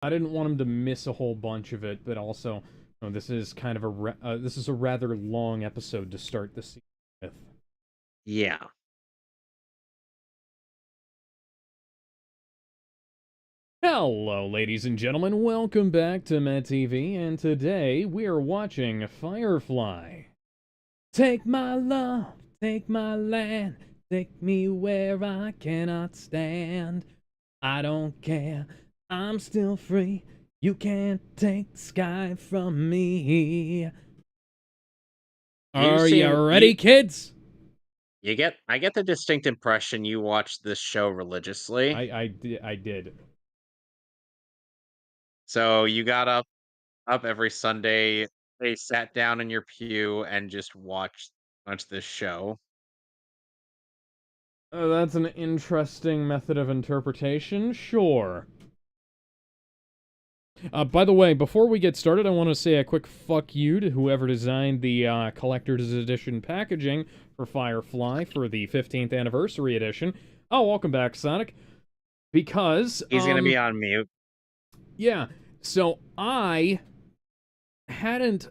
I didn't want him to miss a whole bunch of it, but also, this is kind of this is a rather long episode to start the season with. Yeah. Hello, ladies and gentlemen. Welcome back to MehTV, and today we are watching Firefly. Take my love, take my land, take me where I cannot stand. I don't care, I'm still free. You can't take the sky from me. You Are you seem ready, kids? I get the distinct impression you watch this show religiously. I did. So you got up every Sunday, they sat down in your pew and just watched this show. That's an interesting method of interpretation. Sure. By the way, before we get started, I want to say a quick fuck you to whoever designed the collector's edition packaging for Firefly for the 15th anniversary edition. Oh, welcome back, Sonic. Because, He's gonna be on mute. yeah, so I hadn't,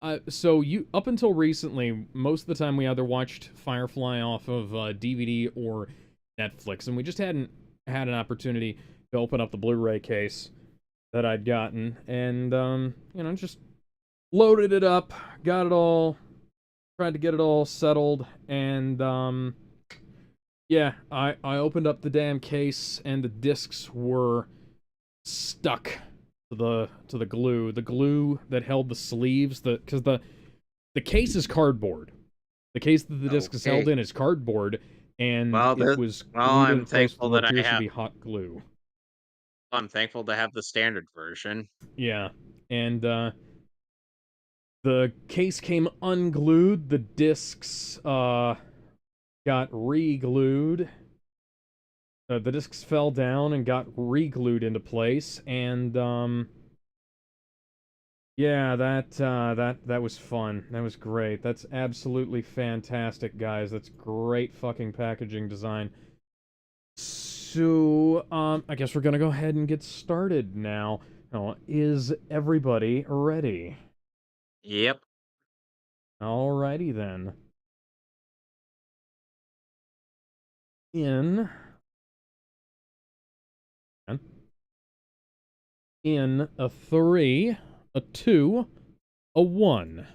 up until recently, most of the time we either watched Firefly off of DVD or Netflix, and we just hadn't had an opportunity to open up the Blu-ray case that I'd gotten, and, just loaded it up, got it all, tried to get it all settled, and, yeah, I opened up the damn case, and the discs were stuck to the glue that held the sleeves, because the case is cardboard. The case that the disc is held Okay. in is cardboard, and Well, it was well, glued in place with what appears to be hot glue. I'm thankful to have the standard version. Yeah, and the case came unglued. The discs got re-glued. The discs fell down and got re-glued into place, and yeah, that was fun. That was great. That's absolutely fantastic, guys. That's great fucking packaging design. So, I guess we're gonna go ahead and get started now. Now, is everybody ready? Yep. Alrighty then. In in a 3, a 2, a 1.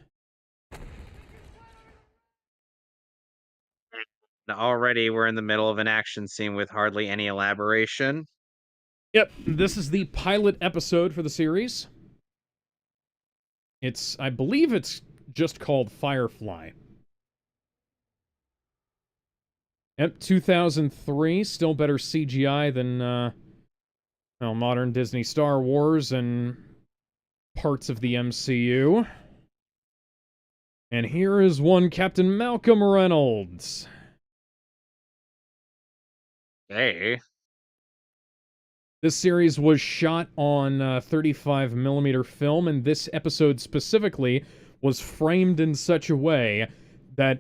Already we're in the middle of an action scene with hardly any elaboration. Yep, this is the pilot episode for the series. I believe it's just called Firefly. Yep, 2003, still better CGI than, modern Disney Star Wars and parts of the MCU. And here is one Captain Malcolm Reynolds. Hey. This series was shot on 35mm film, and this episode specifically was framed in such a way that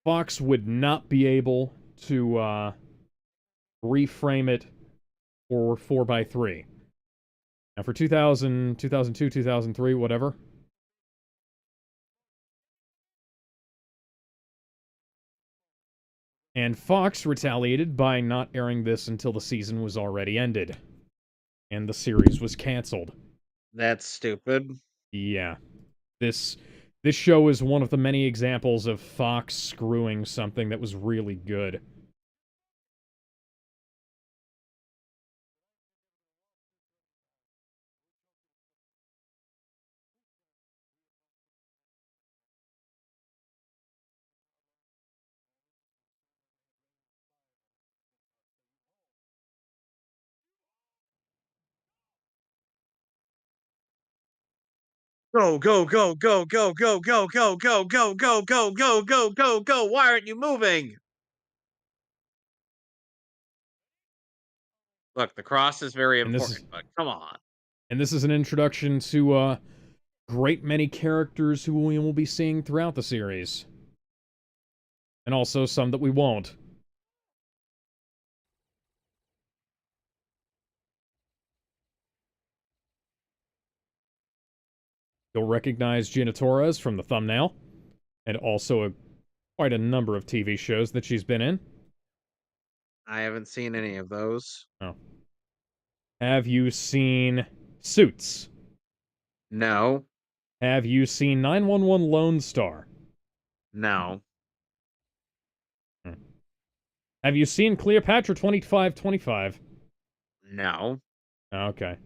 Fox would not be able to reframe it for 4:3. Now, for 2000, 2002, 2003, whatever. And Fox retaliated by not airing this until the season was already ended. And the series was canceled. That's stupid. Yeah. This this show is one of the many examples of Fox screwing something that was really good. Go, go, go, go, go, go, go, go, go, go, go, go, go, go, go, go. Why aren't you moving? Look, the cross is very And this is important, but come on. and this is an introduction to a great many characters who we will be seeing throughout the series. And also some that we won't. You'll recognize Gina Torres from the thumbnail, and also quite a number of TV shows that she's been in. I haven't seen any of those. Oh. Have you seen Suits? No, Have you seen 911 Lone Star? no, Hmm. Have you seen Cleopatra 2525? no. Okay.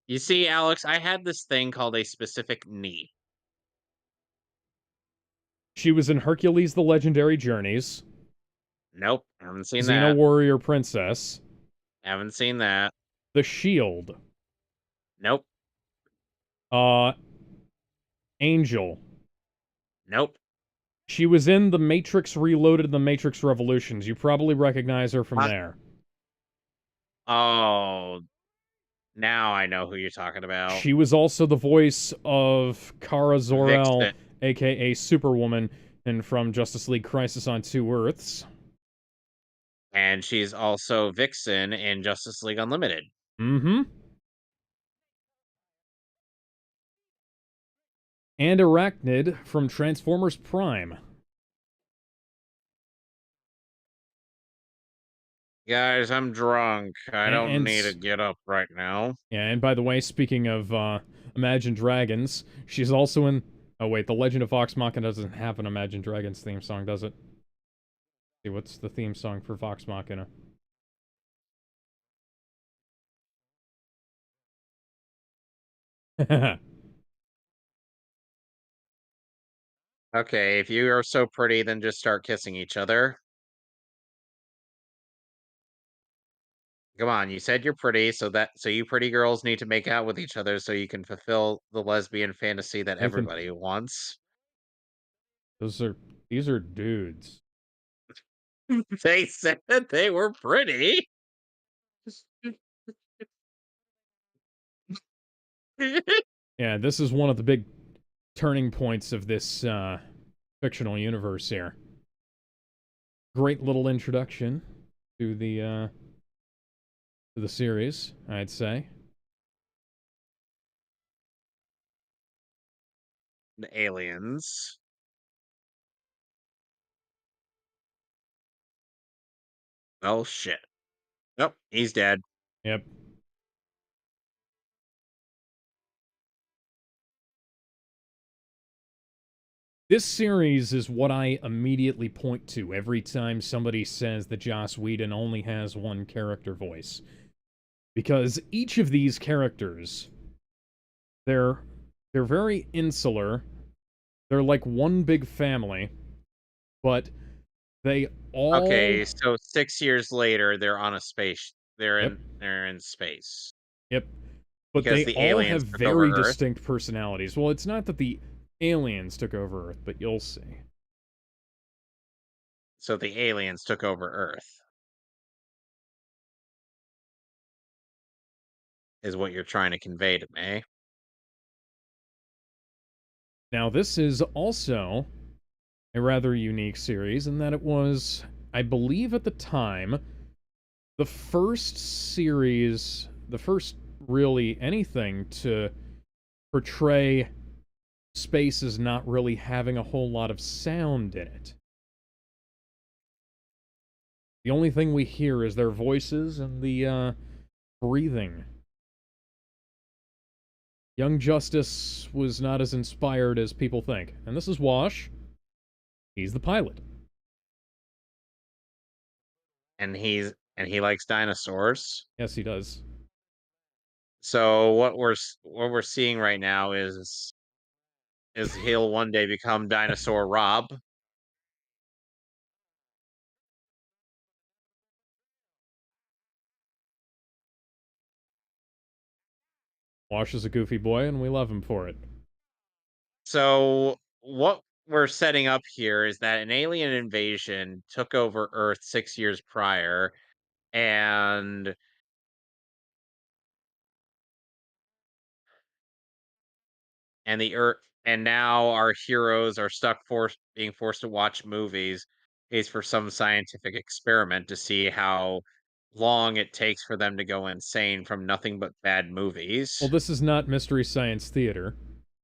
You see, Alex, I had this thing called a specific need. She was in Hercules the Legendary Journeys, Nope, haven't seen Xena that. Warrior Princess, Haven't seen that. The Shield, Nope, uh, Angel. nope. She was in The Matrix Reloaded and The Matrix Revolutions. You probably recognize her from Uh, there. oh, now I know who you're talking about. She was also the voice of Kara Zor-El, Vixen. aka Superwoman, and from Justice League Crisis on Two Earths. And she's also Vixen in Justice League Unlimited. Mm-hmm. And Arachnid from Transformers Prime. Guys, I'm drunk. I don't And need to get up right now. yeah, and by the way, speaking of Imagine Dragons, she's also in. Oh wait, The Legend of Vox Machina doesn't have an Imagine Dragons theme song, does it? See, what's the theme song for Vox Machina? Okay, if you are so pretty, then just start kissing each other. Come on, you said you're pretty, so you pretty girls need to make out with each other so you can fulfill the lesbian fantasy that Nathan, everybody wants. those are these are dudes. They said they were pretty. Yeah, this is one of the big turning points of this fictional universe here. Great little introduction to the series, I'd say. The aliens. Oh shit. Nope, he's dead. Yep. This series is what I immediately point to every time somebody says that Joss Whedon only has one character voice. Because each of these characters, they're they're very insular. They're like one big family, but they all. Okay, so 6 years later, they're on a space. Yep. They're in space Yep. But because they the all have aliens took over very Earth. distinct personalities. Well, it's not that the aliens took over Earth, but you'll see. So the aliens took over Earth, is what you're trying to convey to me. Now, this is also a rather unique series in that it was, I believe at the time, the first series, the first really anything to portray space as not really having a whole lot of sound in it. The only thing we hear is their voices and the breathing. Young Justice was not as inspired as people think. And this is Wash. He's the pilot. And he likes dinosaurs. Yes, he does. So what we're seeing right now is he'll one day become Dinosaur Rob. Wash is a goofy boy, and we love him for it. So what we're setting up here is that an alien invasion took over Earth 6 years prior, and the Earth, and now our heroes are being forced to watch movies is for some scientific experiment to see how long it takes for them to go insane from nothing but bad Well, movies. this is not Mystery Science Theater.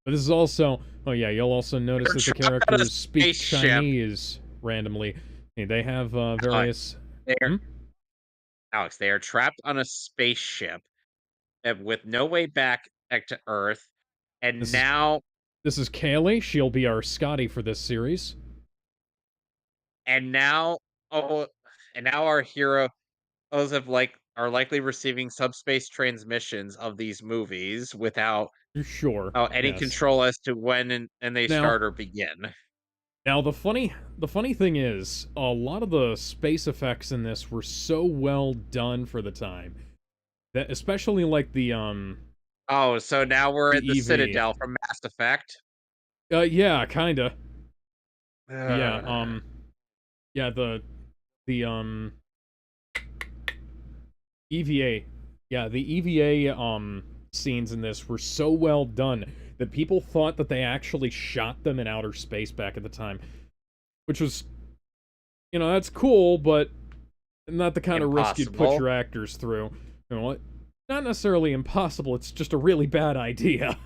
But this is also... Oh yeah, you'll also notice They're that the trapped on a characters speak spaceship. Chinese randomly. Hey, they have Alex, various... they're Hmm? Alex, they are trapped on a spaceship with no way back to Earth, and This is now this is Kaylee. She'll be our Scotty for this series. and now oh and now our heroes have are likely receiving subspace transmissions of these movies without Sure, any yes. control as to when and they Now, start or begin. now the funny thing is, a lot of the space effects in this were so well done for the time that, especially like Oh, so now we're the at the EV. Citadel from Mass Effect. Yeah, kinda. Yeah, Ugh. yeah, the EVA. Yeah, the EVA scenes in this were so well done that people thought that they actually shot them in outer space back at the time, which was, that's cool, but not the kind of risk you'd put Impossible. your actors through. Not necessarily impossible, it's just a really bad idea.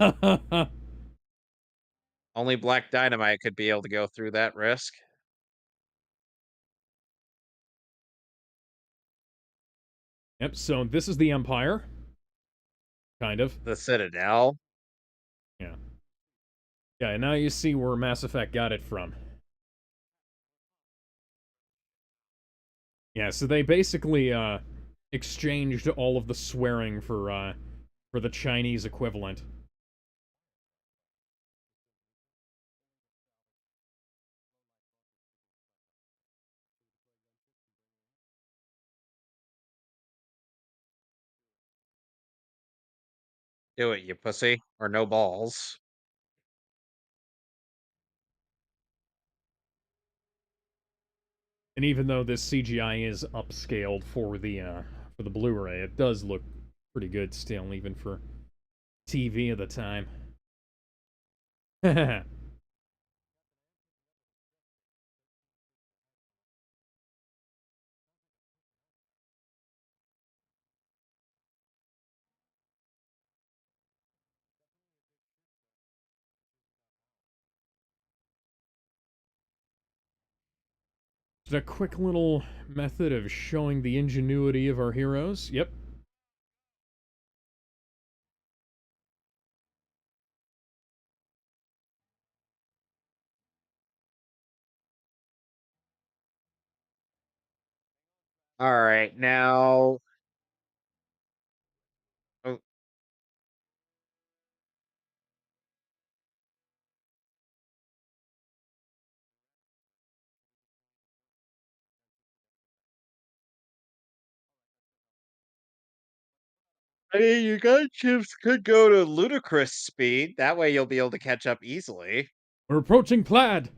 Only Black Dynamite could be able to go through that risk. Yep, so this is the Empire, kind of. The Citadel. Yeah. Yeah, and now you see where Mass Effect got it from. Yeah, so they basically exchanged all of the swearing for the Chinese equivalent. Do it, you pussy. Or no balls. And even though this CGI is upscaled for the Blu-ray, it does look pretty good still, even for TV of the time. Just a quick little method of showing the ingenuity of our heroes. Yep. Alright, now oh, I mean, your gunships could go to ludicrous speed. That way you'll be able to catch up easily. We're approaching Plaid.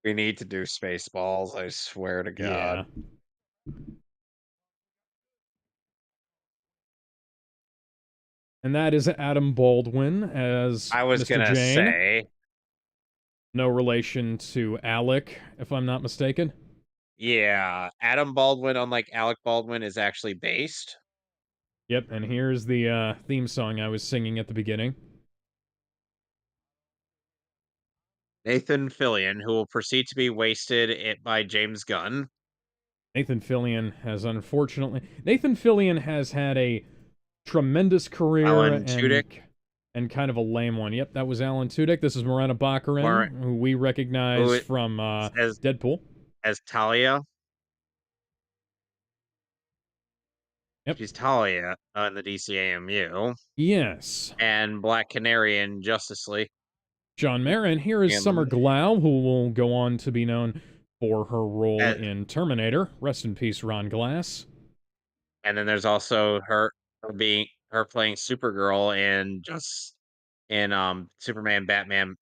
We need to do Spaceballs, I swear to Yeah. God. And that is Adam Baldwin as I was Mr. gonna Jane. say, No relation to Alec, if I'm not mistaken. yeah, Adam Baldwin, unlike Alec Baldwin, is actually based. Yep, and here's the theme song I was singing at the beginning. Nathan Fillion, who will proceed to be wasted by James Gunn. Nathan Fillion has had a tremendous career Alan Tudyk, and kind of a lame one. Yep, that was Alan Tudyk. This is Morena Mar- Baccarin, who we who recognize i- from as Deadpool. Talia. Yep. She's Talia in the DCAMU, Yes. and Black Canary in Justice League. John Marin. Here is And Summer then, Glau, who will go on to be known for her role uh, in Terminator. Rest in peace, Ron Glass. and then there's also her playing Supergirl in Superman, Batman,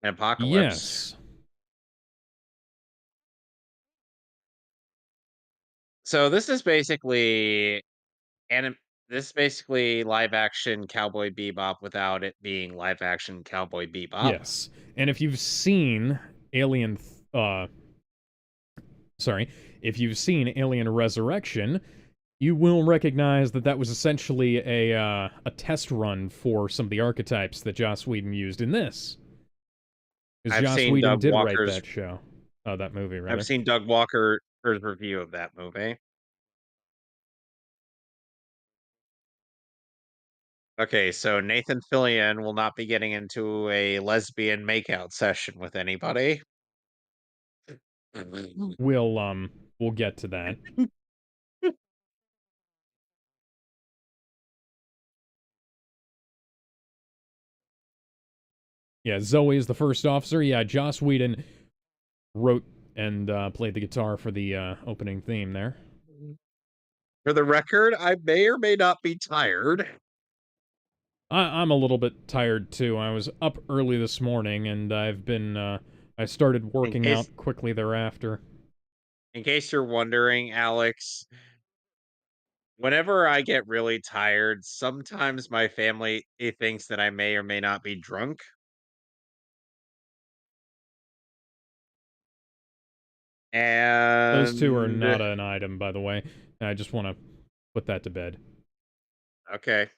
and Apocalypse. Yes. So anim this is basically live action Cowboy Bebop without it being live action Cowboy Bebop. Yes. And if you've seen Alien, sorry, if you've seen Alien Resurrection, you will recognize that that was essentially a test run for some of the archetypes that Joss Whedon used in this. Because I've Joss seen Whedon Doug did write Walker's that show, that movie I've rather. seen Doug Walker's review of that movie. Okay, so Nathan Fillion will not be getting into a lesbian makeout session with anybody. We'll get to that. Yeah, Zoe is the first officer. Yeah, Joss Whedon wrote and played the guitar for the opening theme there. For the record, I may or may not be tired. I'm a little bit tired too. I was up early this morning, and I started In working case out quickly thereafter. in case you're wondering, Alex, whenever I get really tired, sometimes my family thinks that I may or may not be drunk. Those two are And not an item, by the way. I just want to put that to bed. okay.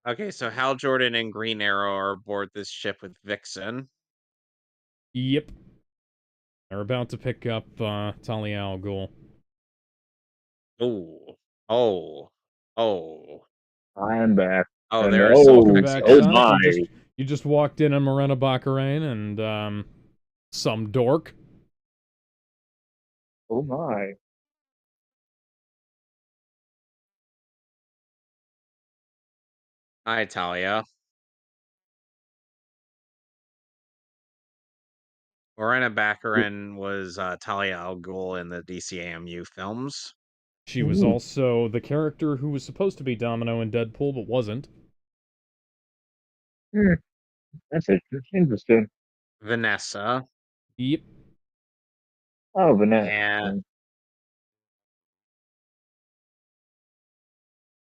Okay, so Hal Jordan and Green Arrow are aboard this ship with Vixen. Yep. They're about to pick up Talia al Ghul. Oh, oh, oh, I'm back. oh, And there are some Welcome oh, sexy back, oh Sonic. my. You just walked in on Morena Baccarin and some dork. Oh my. Hi, Talia. Morena Baccarin was Talia al Ghul in the DCAMU films. She was Ooh, also the character who was supposed to be Domino in Deadpool, but wasn't. hmm, that's interesting. Vanessa. Yep. Oh, Vanessa. And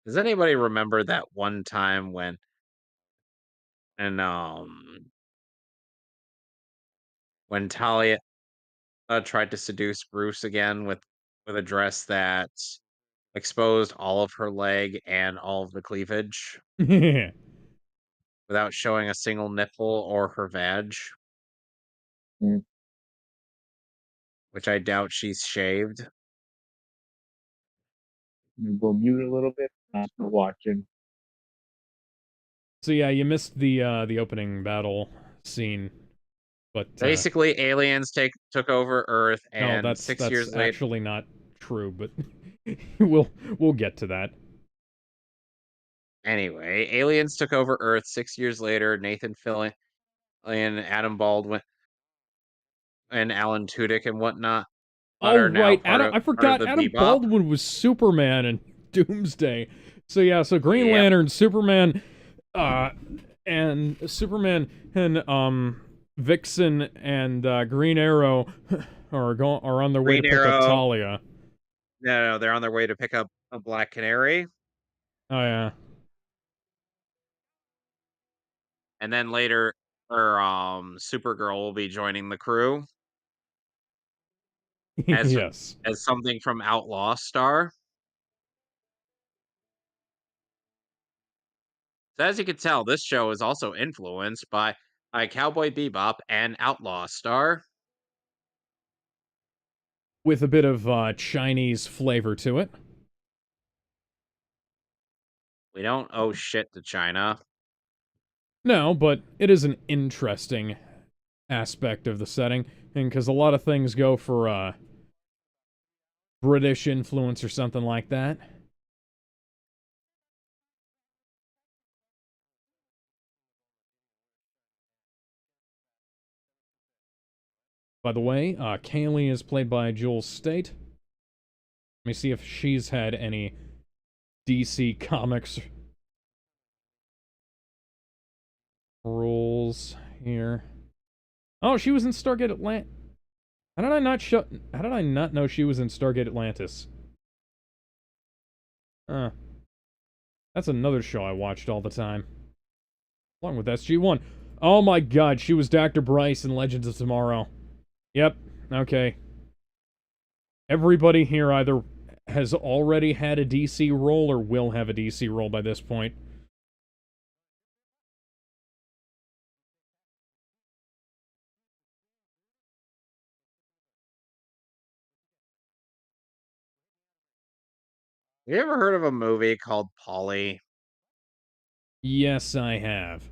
does anybody remember that one time and when Talia tried to seduce Bruce again with a dress that exposed all of her leg and all of the cleavage without showing a single nipple or her vag, Hmm, which I doubt she's shaved. go mute a little bit. I'm still watching. So yeah, you missed the opening battle scene, but Basically, aliens took over Earth, no, and six that's years later. actually not true. But we'll get to that. Anyway, aliens took over Earth 6 years later. Nathan Fillion and Adam Baldwin and Alan Tudyk and whatnot, but Oh are now right, Adam. I part of forgot the Adam Bebop. Baldwin was Superman in Doomsday. So yeah, so Green Yep. Lantern, Superman, uh, and Superman and Vixen and Green Arrow are on their way to Green pick up Arrow. Talia. No, they're on their way to pick up a Black Canary, Oh yeah. and then later, or Supergirl will be joining the crew as Yes. something from Outlaw Star. So as you can tell, this show is also influenced by Cowboy Bebop and Outlaw Star. With a bit of Chinese flavor to it. We don't owe shit to China. No, but it is an interesting aspect of the setting, and because a lot of things go for British influence or something like that. By the way, Kaylee is played by Jewel State. Let me see if she's had any DC Comics roles here. Oh, she was in Stargate Atlantis. How did I not know she was in Stargate Atlantis? That's another show I watched all the time. Along with SG-1. Oh my god, she was Dr. Bryce in Legends of Tomorrow. Yep, okay. Everybody here either has already had a DC role or will have a DC role by this point. You ever heard of a movie called Polly? Yes, I have.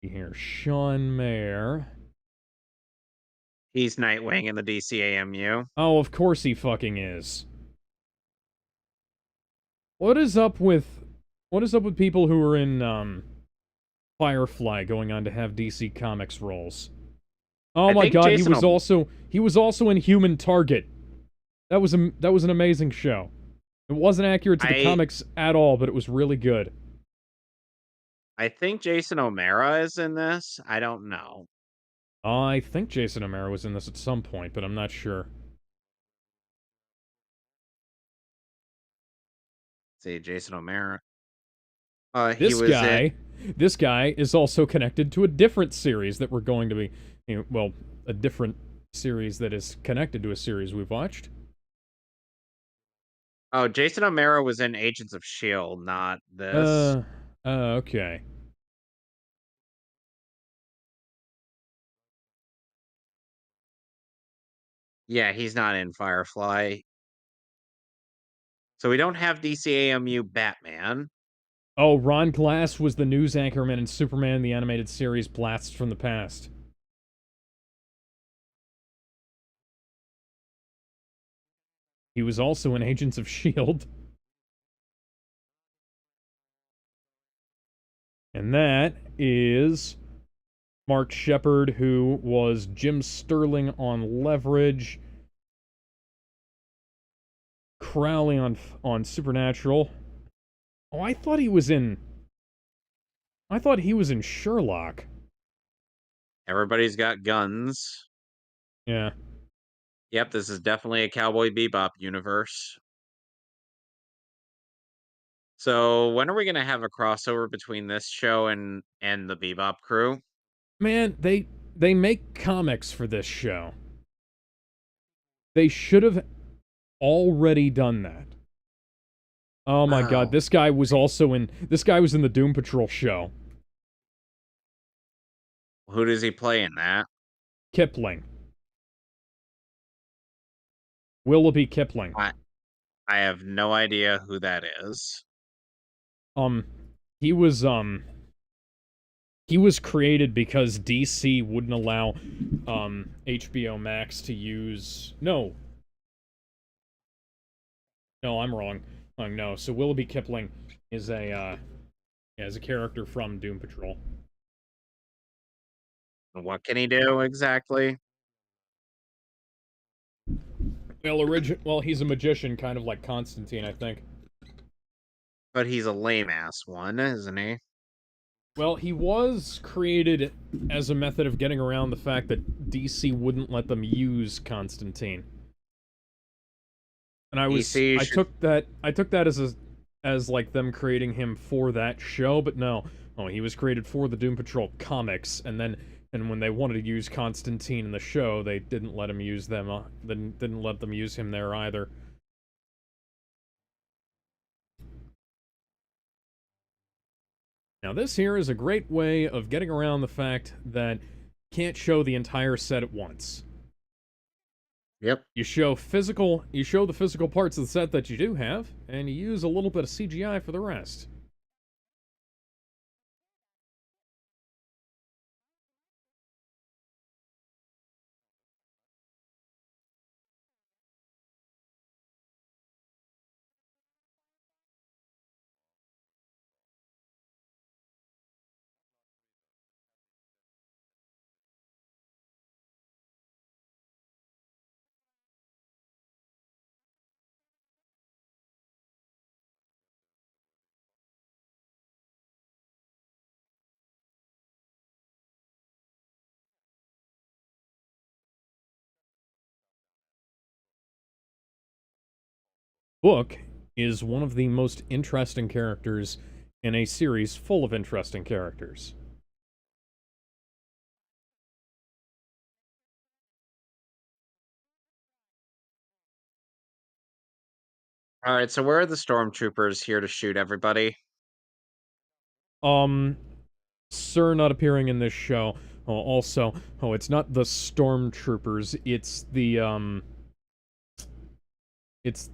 Here, Sean Mayer. He's Nightwing in the DCAMU. Oh, of course he fucking is. What is up with people who are in Firefly going on to have DC Comics roles? Oh my god, he was also in Human Target. That was an amazing show. It wasn't accurate to the comics at all, but it was really good. I think Jason O'Mara is in this. I don't know. I think Jason O'Mara was in this at some point, but I'm not sure. See, Jason O'Mara. This guy is also connected to a different series that we're going to be, well, a different series that is connected to a series we've watched. Oh, Jason O'Mara was in Agents of S.H.I.E.L.D., not this. Okay. Yeah, he's not in Firefly. So we don't have DCAMU Batman. Oh, Ron Glass was the news anchorman in Superman the Animated Series Blasts from the Past. He was also in Agents of S.H.I.E.L.D. And that is Mark Shepard, who was Jim Sterling on Leverage, Crowley on Supernatural. Oh, I thought he was in Sherlock. Everybody's got guns. Yeah. Yep, this is definitely a Cowboy Bebop universe. So when are we gonna have a crossover between this show and the Bebop crew? Man, they make comics for this show. They should have already done that. Oh my god, this guy was in the Doom Patrol show. Who does he play in that? Kipling. Willoughby Kipling. I have no idea who that is. He was created because DC wouldn't allow HBO Max to use No, I'm wrong. No. So Willoughby Kipling is a character from Doom Patrol. What can he do exactly? Well, he's a magician, kind of like Constantine, I think. But he's a lame-ass one, isn't he? Well, he was created as a method of getting around the fact that DC wouldn't let them use Constantine. And I took that as like them creating him for that show, but no. Oh, he was created for the Doom Patrol comics, and when they wanted to use Constantine in the show, they didn't let him use them. Didn't let them use him there either. Now, this here is a great way of getting around the fact that you can't show the entire set at once. Yep. You show the physical parts of the set that you do have, and you use a little bit of CGI for the rest. Book is one of the most interesting characters in a series full of interesting characters. All right, so where are the stormtroopers here to shoot everybody? Sir not appearing in this show. Oh, also, it's not the stormtroopers, it's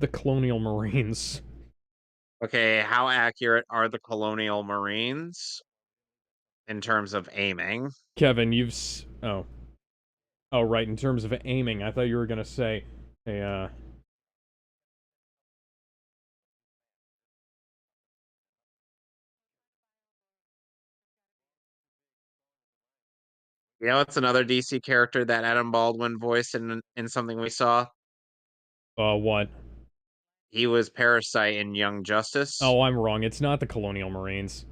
the Colonial Marines. Okay, how accurate are the Colonial Marines in terms of aiming? Kevin, oh, right, in terms of aiming, I thought you were gonna say, hey, You know, it's another DC character that Adam Baldwin voiced in something we saw. what? He was Parasite in Young Justice. Oh, I'm wrong, it's not the Colonial Marines.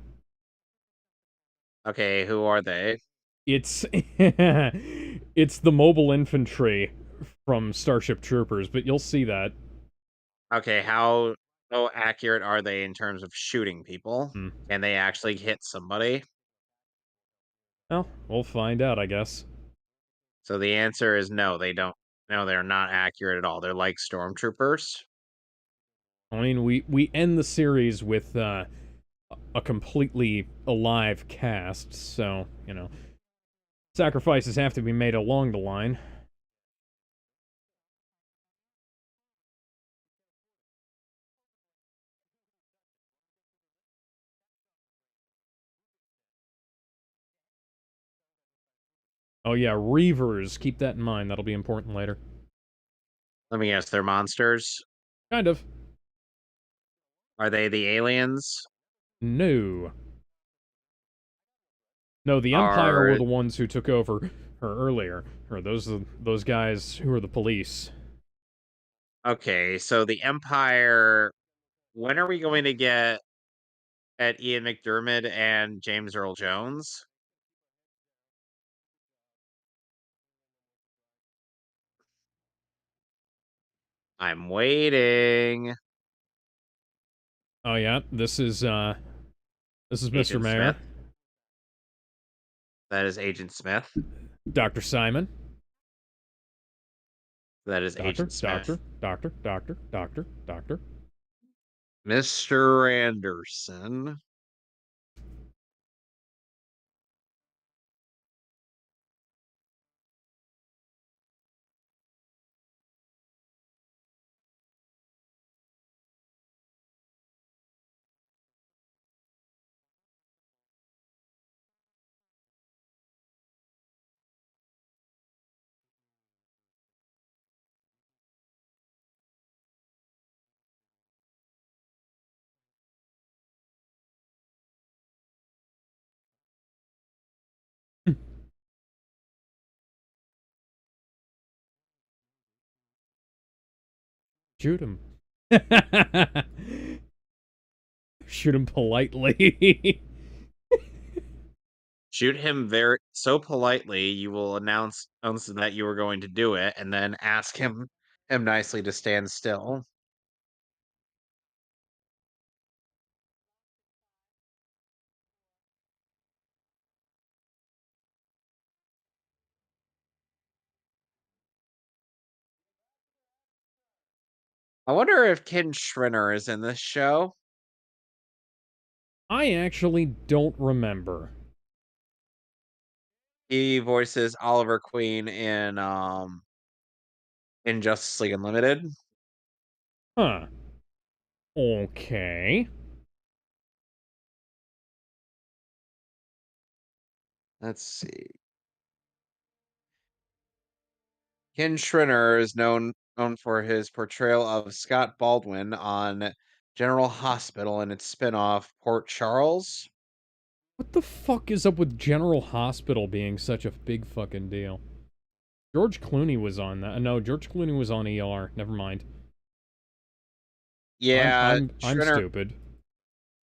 Okay, who are they? It's, it's the mobile infantry from Starship Troopers, but you'll see that. Okay, how accurate are they in terms of shooting people? Hmm. Can they actually hit somebody? Well, we'll find out, I guess. So the answer is no, they don't. No, they're not accurate at all. They're like stormtroopers. I mean, we end the series with a completely alive cast, so, sacrifices have to be made along the line. Oh yeah, Reavers, keep that in mind, that'll be important later. Let me guess, they're monsters. Kind of. Are they the aliens? No. No, the Empire were Are the ones who took over her earlier. Or those guys who are the police. okay, so the Empire. When are we going to get at Ian McDermott and James Earl Jones? I'm waiting. Oh yeah, this is Mr. Agent Mayor. Smith. That is Agent Smith. Dr. Simon. That is Doctor, Agent Smith. doctor, doctor, doctor, doctor, doctor. Mr. Anderson. Shoot him. Shoot him politely. Shoot him very so politely. You will announce that you were going to do it, and then ask him nicely to stand still. I wonder if Ken Schrinner is in this show. I actually don't remember. He voices Oliver Queen in Justice League Unlimited. Huh. Okay. Let's see. Ken Schrinner is known for his portrayal of Scott Baldwin on General Hospital and its spin-off Port Charles. What the fuck is up with General Hospital being such a big fucking deal? George Clooney was on that. No, George Clooney was on ER. Never mind. Yeah, I'm stupid.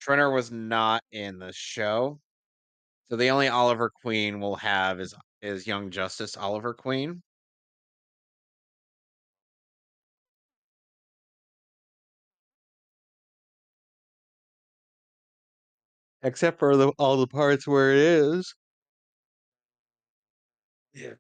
Schrinner was not in the show. So the only Oliver Queen we'll have is Young Justice Oliver Queen. Except for all the parts where it is. Yeah.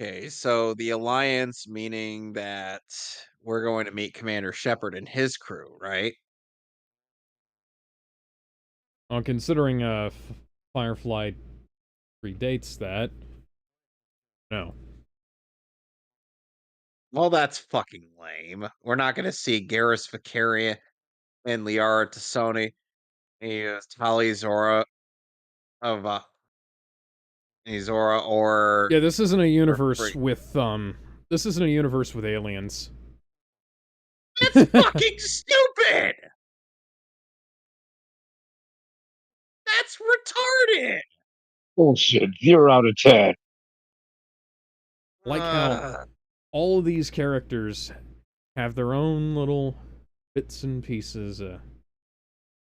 Okay, so the Alliance, meaning that we're going to meet Commander Shepard and his crew, right? Considering Firefly predates that. No. Well, that's fucking lame. We're not going to see Garrus Vakarian and Liara Tassoni, Tali Zora of Zora Yeah, this isn't a or universe with this isn't a universe with aliens. That's fucking stupid. That's retarded. Bullshit. 0 out of 10. Like how all of these characters have their own little bits and pieces,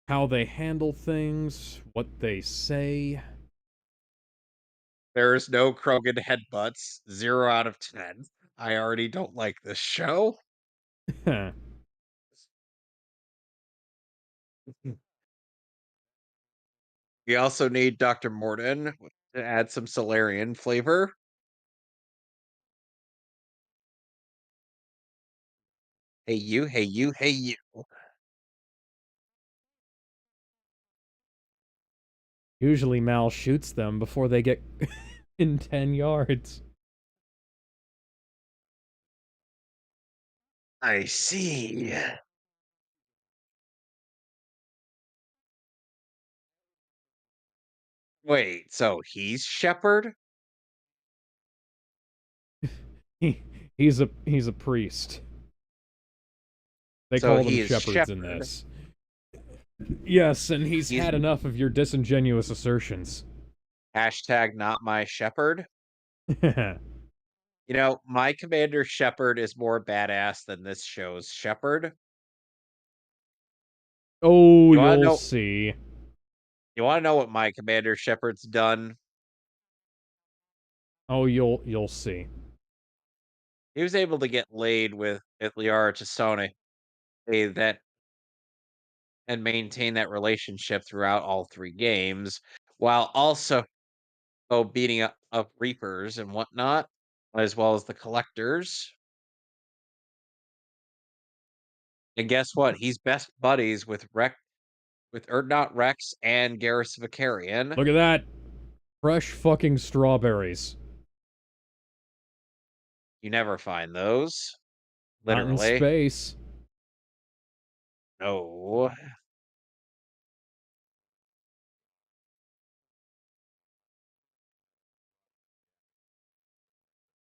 how they handle things, what they say. There's no Krogan headbutts. 0 out of 10. I already don't like this show. We also need Dr. Morden to add some Solarian flavor. Hey you, hey you, hey you. Usually Mal shoots them before they get in 10 yards. I see. Wait, so he's Shepard? He's a priest. They So call them he is shepherds in Shepard. this. Yes, and he's He's had enough of your disingenuous assertions. hashtag not my Shepard. You know, my Commander Shepard is more badass than this show's Shepard. Oh, You wanna you'll know see. you wanna know what my Commander Shepard's done? Oh, you'll see. He was able to get laid with Liara Tassoni, that and maintain that relationship throughout all 3 games, while also beating up Reapers and whatnot, as well as the Collectors. And guess what? He's best buddies with Erdnot Rex and Garrus Vakarian. Look at that. Fresh fucking strawberries. You never find those. Not in Literally. space. No.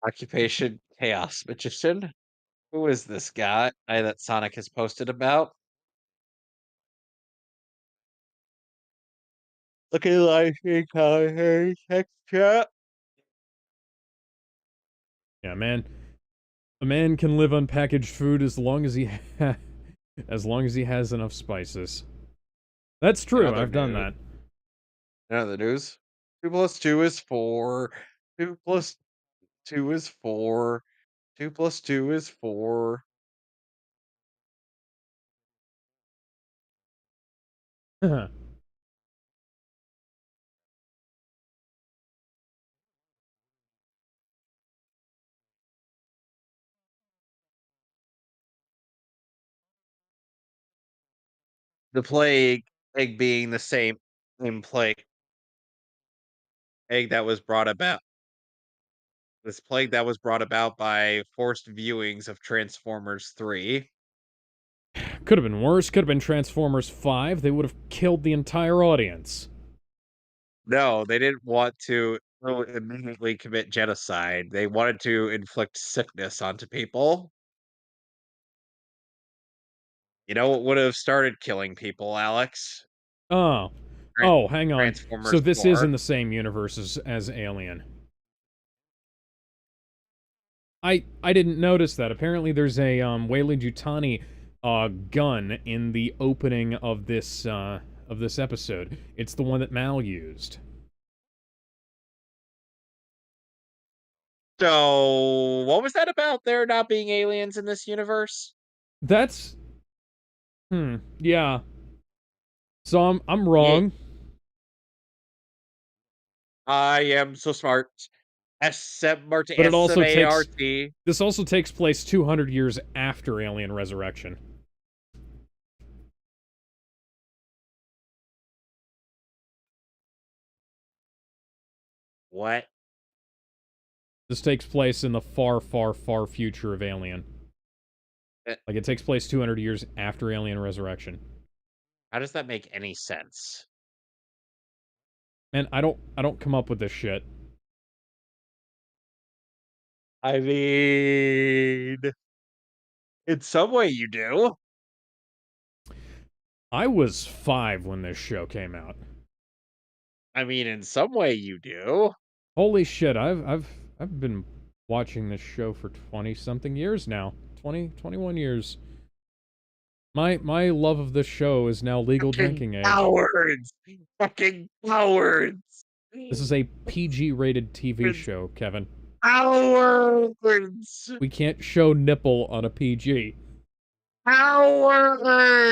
Occupation Chaos Magician. Who is this guy that Sonic has posted about? Looking like a text chat. Yeah, man. A man can live on packaged food as long as he as long as he has enough spices. That's true. I've done that. You know the news? 2 plus 2 is 4. 2 plus 2 is 4. 2 plus 2 is 4. The plague egg being the same plague egg that was brought about this plague that was brought about by forced viewings of Transformers 3. Could have been worse. Could have been Transformers 5. They would have killed the entire audience. No, they didn't want to immediately commit genocide. They wanted to inflict sickness onto people. You know what would have started killing people, Alex? Oh. Tran Oh, hang on. So Transformers this is 4. in the same universe as Alien. I didn't notice that. Apparently there's a Weyland-Yutani gun in the opening of this episode. It's the one that Mal used. So, what was that about there not being aliens in this universe? That's yeah. So I'm Yeah, wrong. I am so smart. S-M-A-R-T, But it also takes S-M-A-R-T. this also takes place 200 years after Alien Resurrection. What? This takes place in the far, far, far future of Alien. Eh, Like, it takes place 200 years after Alien Resurrection. How does that make any sense? And I don't come up with this shit. I mean, in some way you do. I was 5 when this show came out. I mean, in some way you do. Holy shit, I've been watching this show for 20-something years now. 21 years. My love of this show is now legal Fucking drinking age. cowards! Fucking cowards! This is a PG-rated TV show, Kevin. Cowards! We can't show nipple on a PG. Cowards!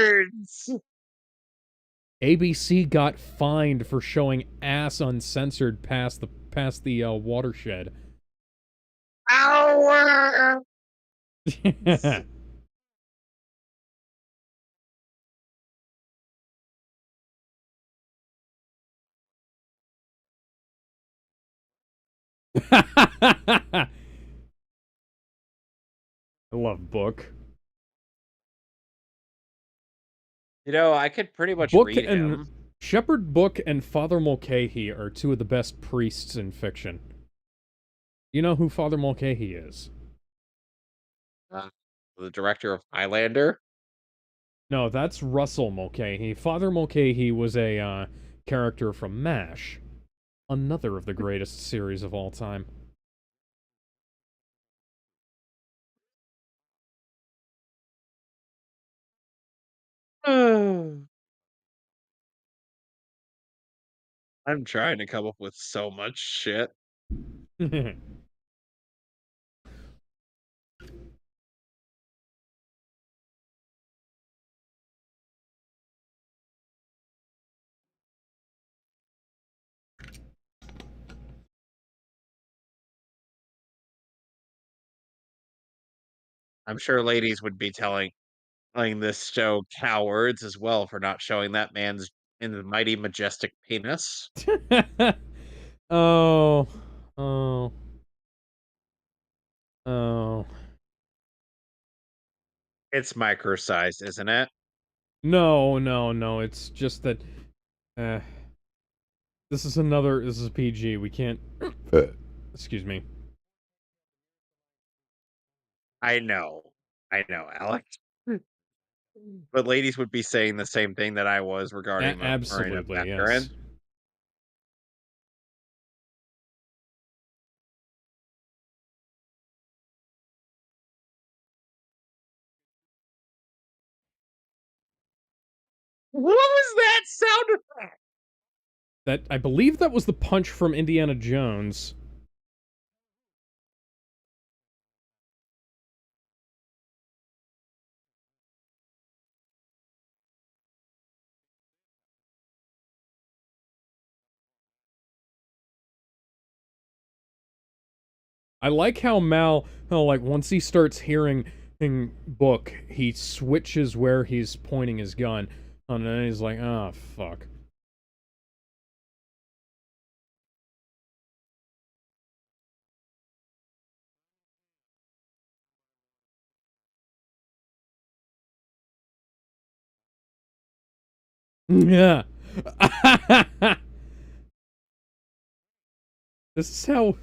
ABC got fined for showing ass uncensored past the watershed. Cowards! I love Book. You know, I could pretty much Book read and him. Shepherd Book and Father Mulcahy are two of the best priests in fiction. You know who Father Mulcahy is? The director of Highlander. No, that's Russell Mulcahy. Father Mulcahy was a character from MASH, another of the greatest series of all time. I'm trying to come up with so much shit. I'm sure ladies would be telling this show cowards as well for not showing that man's in the mighty majestic penis. Oh, oh, oh. It's micro-sized, isn't it? No, no, no. It's just that. Uh, this is a PG. We can't. Excuse me. I know, Alex. But ladies would be saying the same thing that I was regarding Marina Absolutely, Baccarin. yes. What was that sound effect? That I believe that was the punch from Indiana Jones. I like how Mal, like, once he starts hearing Book, he switches where he's pointing his gun. And then he's like, oh, fuck. Yeah. This is how...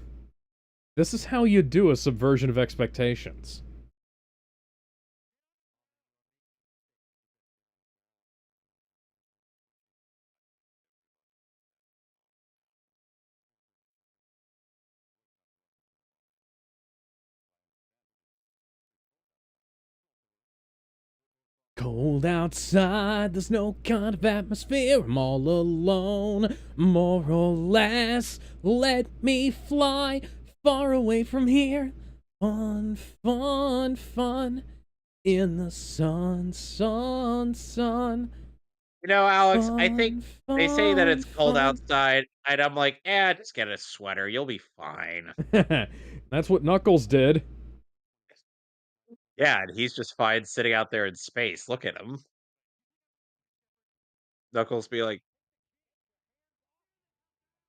This is how you do a subversion of expectations. Cold outside, there's no kind of atmosphere. I'm all alone, more or less. Let me fly far away from here. Fun, fun, fun. In the sun, sun, sun. You know, Alex, I think Fun, they say that fun, it's cold fun. outside, and I'm like, just get a sweater. You'll be fine. That's what Knuckles did. Yeah, and he's just fine sitting out there in space. Look at him. Knuckles be like,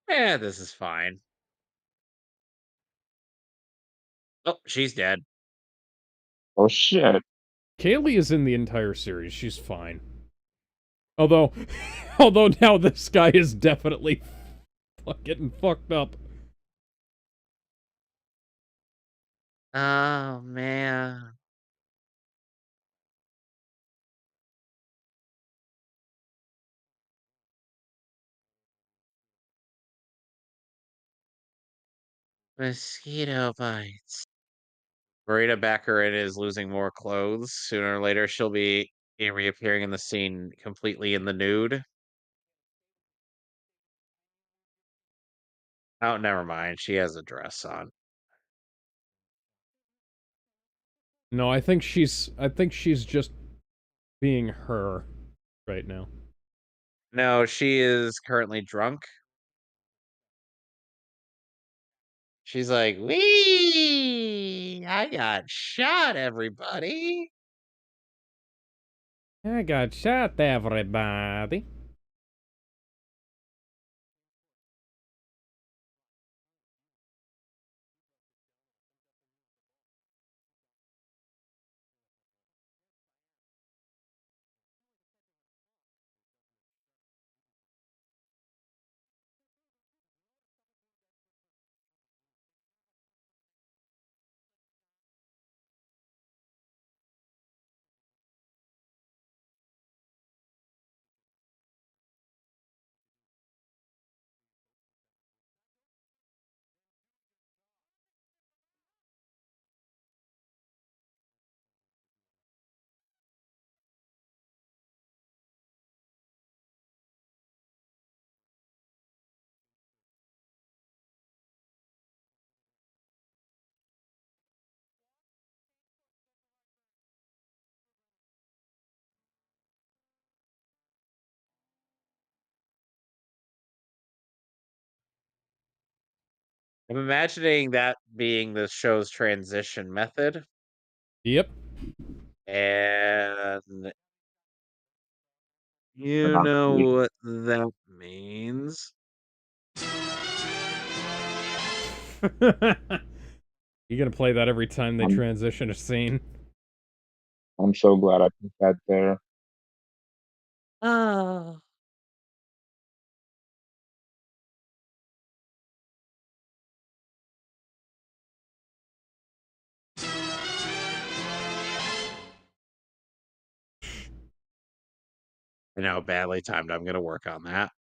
this is fine. Oh, she's dead. Oh shit. Kaylee is in the entire series. She's fine. Although, although now this guy is definitely getting fucked up. Oh, man. Mosquito bites. Marina Baccarin is losing more clothes. Sooner or later, she'll be reappearing in the scene completely in the nude. Oh, never mind. She has a dress on. No, I think she's just being her right now. No, she is currently drunk. She's like, "Wee! I got shot, everybody." I got shot, everybody. I'm imagining that being the show's transition method, Yep. and you Not know really. what that means. You gonna play that every time they I'm transition a scene? I'm so glad I put that there. Oh. I know, badly timed. I'm gonna work on that.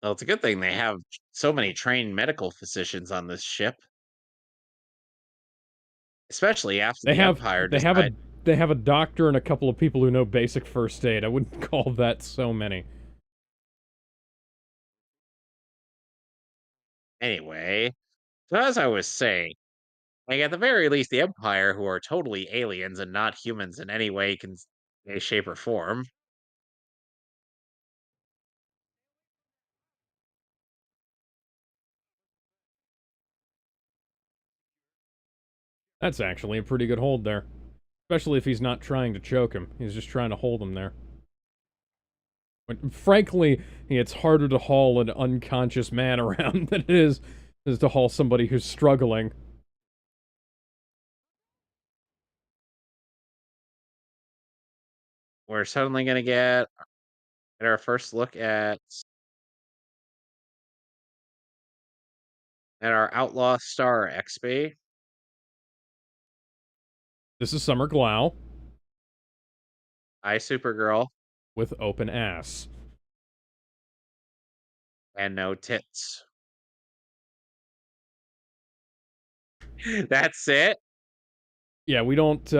Well, it's a good thing they have so many trained medical physicians on this ship, especially after They the have Empire they have a decide. they have a doctor and a couple of people who know basic first aid. I wouldn't call that so many. Anyway, so as I was saying, like at the very least, the Empire, who are totally aliens and not humans in any way, way, shape, or form. That's actually a pretty good hold there. Especially if he's not trying to choke him. He's just trying to hold him there. But frankly, it's harder to haul an unconscious man around than it is to haul somebody who's struggling. We're suddenly going to get our first look at our outlaw star XP. This is Summer Glau I Supergirl with open ass. and no tits. That's it. Yeah, we don't,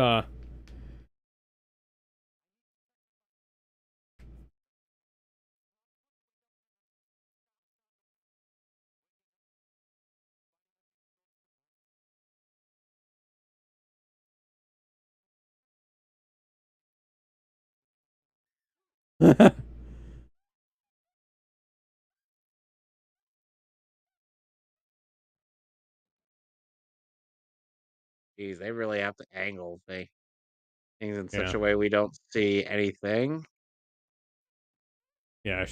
Geez, they really have to angle things in such Yeah. a way we don't see anything. Yeah,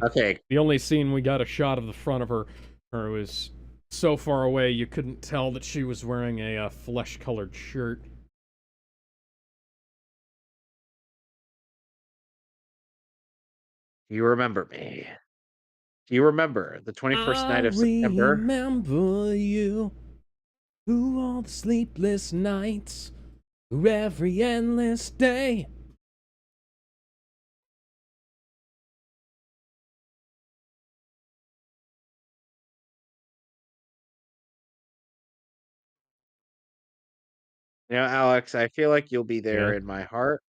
Okay, the only scene we got a shot of the front of her was so far away you couldn't tell that she was wearing a flesh-colored shirt. do you remember me? Do you remember the 21st I night of September? remember you through all the sleepless nights, through every endless day. You know, Alex, I feel like you'll be there Yeah, in my heart.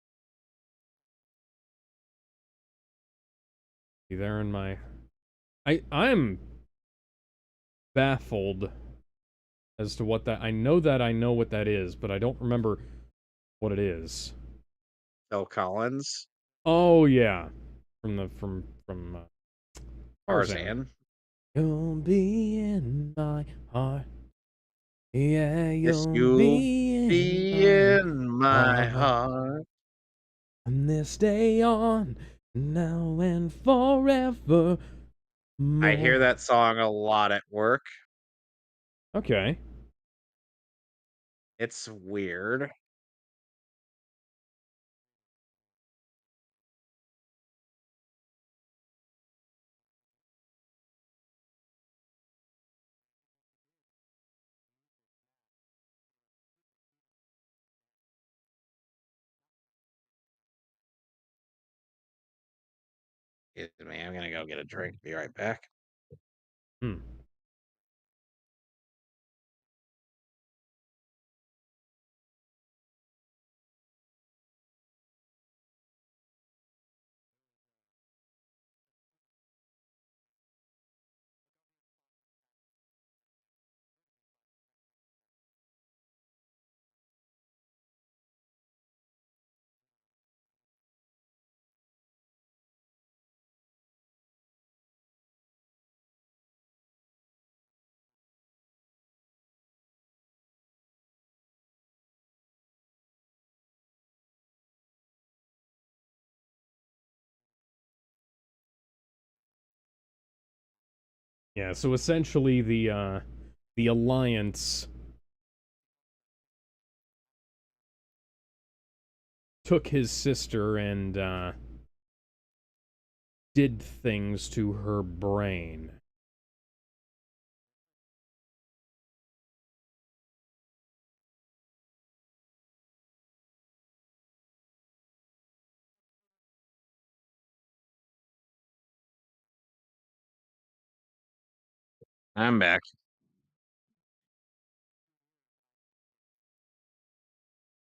be there in my... I'm baffled as to what that... I know what that is, but I don't remember what it is. Phil Collins, Oh, yeah. From Tarzan. Tarzan. You'll be in my heart. Yeah, Yes, you'll you'll be in be my in my heart. heart. From this day on, now and forever I hear more. that song a lot at work. Okay. It's weird. Excuse me, I'm gonna go get a drink. Be right back. Hmm. Yeah, so essentially the Alliance took his sister and did things to her brain. I'm back.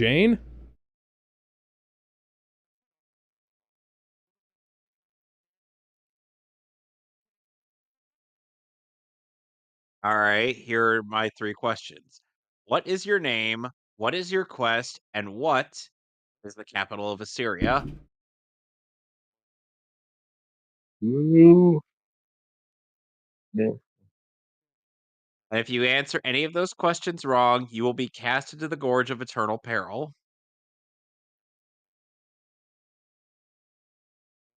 Jane? All right, here are my three questions. What is your name? What is your quest? And what is the capital of Assyria? Ooh. Yeah. And if you answer any of those questions wrong, you will be cast into the gorge of eternal peril.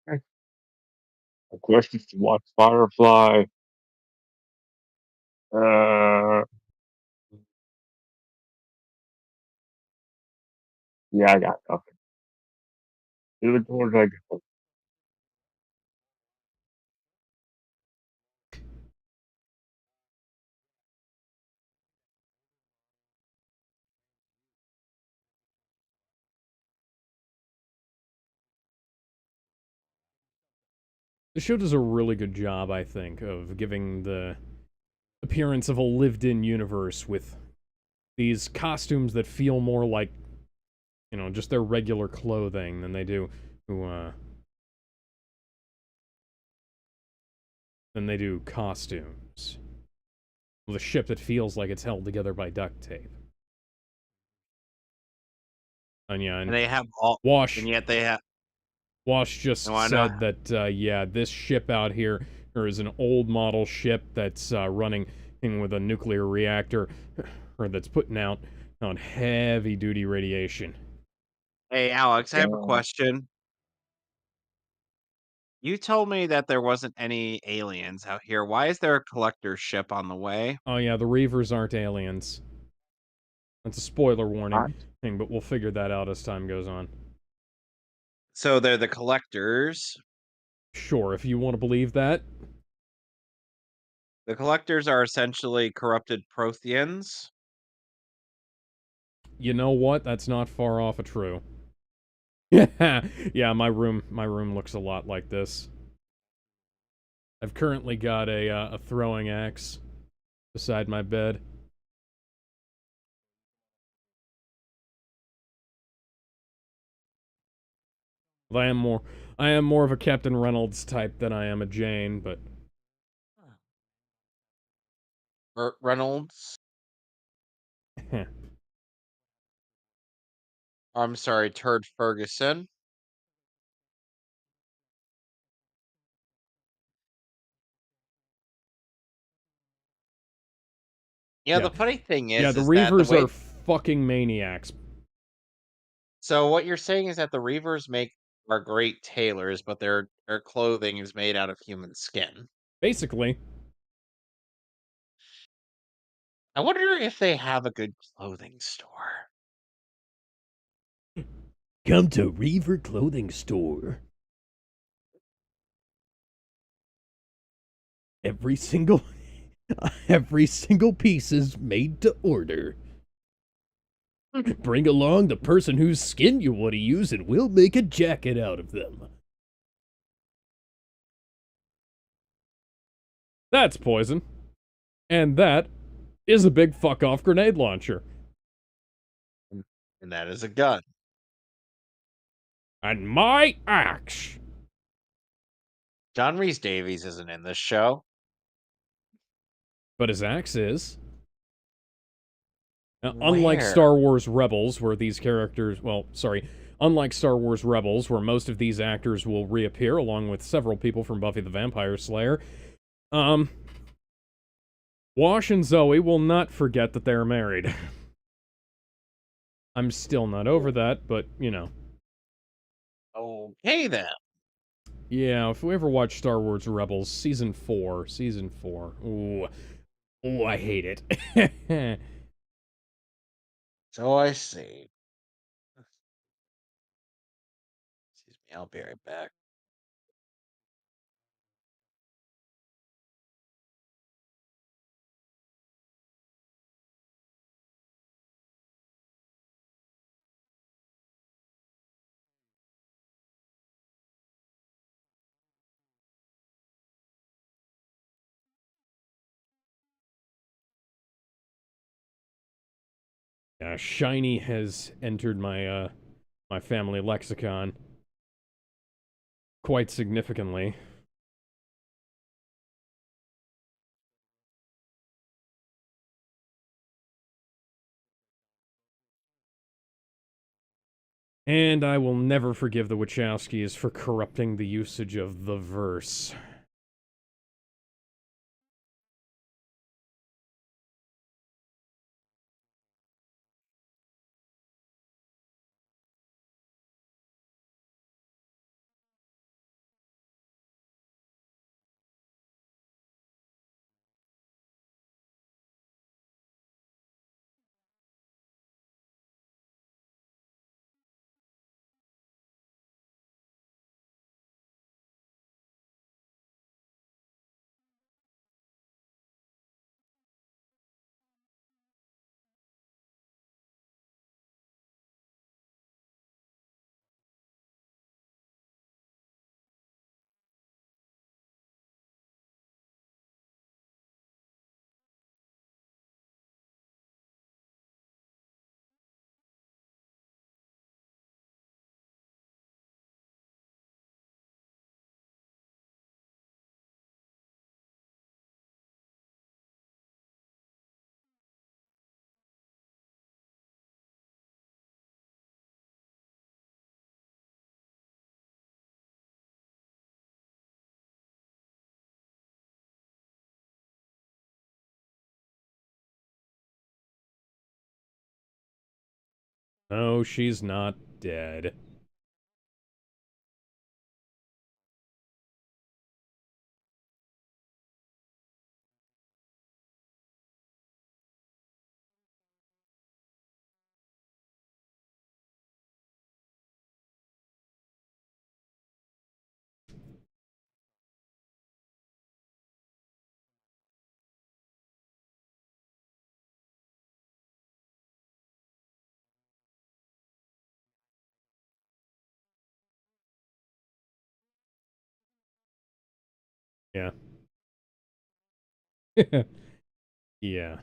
Of course, you should watch Firefly. Uh, yeah, I got nothing. To the gorge I go. The show does a really good job, I think, of giving the appearance of a lived-in universe with these costumes that feel more like, you know, just their regular clothing than they do, costumes. With a ship that feels like it's held together by duct tape. And yeah, And and they have all, and Wash yet they have, Wash just no, I know. said that, yeah, this ship out here is an old model ship that's running with a nuclear reactor, or that's putting out on heavy duty radiation. Hey, Alex, I have a Yeah, question. You told me that there wasn't any aliens out here. Why is there a collector ship on the way? Oh yeah, the Reavers aren't aliens. That's a spoiler warning I, thing, but we'll figure that out as time goes on. So they're the collectors. Sure, if you want to believe that. The collectors are essentially corrupted Protheans. You know what? That's not far off of true. Yeah, my room looks a lot like this. I've currently got a throwing axe beside my bed. I am more of a Captain Reynolds type than I am a Jane, but Burt Reynolds. I'm sorry, Turd Ferguson. Yeah, yeah, the funny thing yeah. The is that the Reavers are way. fucking maniacs. So what you're saying is that the Reavers are great tailors, but their clothing is made out of human skin. Basically, I wonder if they have a good clothing store. come to Reaver Clothing Store. Every single every single piece is made to order. Bring along the person whose skin you want to use, and we'll make a jacket out of them. That's poison. And that is a big fuck off grenade launcher. And that is a gun. And my axe. John Rhys Davies isn't in this show. But his axe is. Now, unlike Where? Star Wars Rebels, where these characters, well, sorry, unlike Star Wars Rebels, where most of these actors will reappear along with several people from Buffy the Vampire Slayer, Wash and Zoe will not forget that they're married. I'm still not over that, but, you know. Okay then. Yeah, if we ever watch Star Wars Rebels, Season 4, ooh, ooh, I hate it. So I see. Excuse me, I'll be right back. Shiny has entered my my family lexicon quite significantly. And I will never forgive the Wachowskis for corrupting the usage of the verse. No, she's not dead. Yeah. Yeah.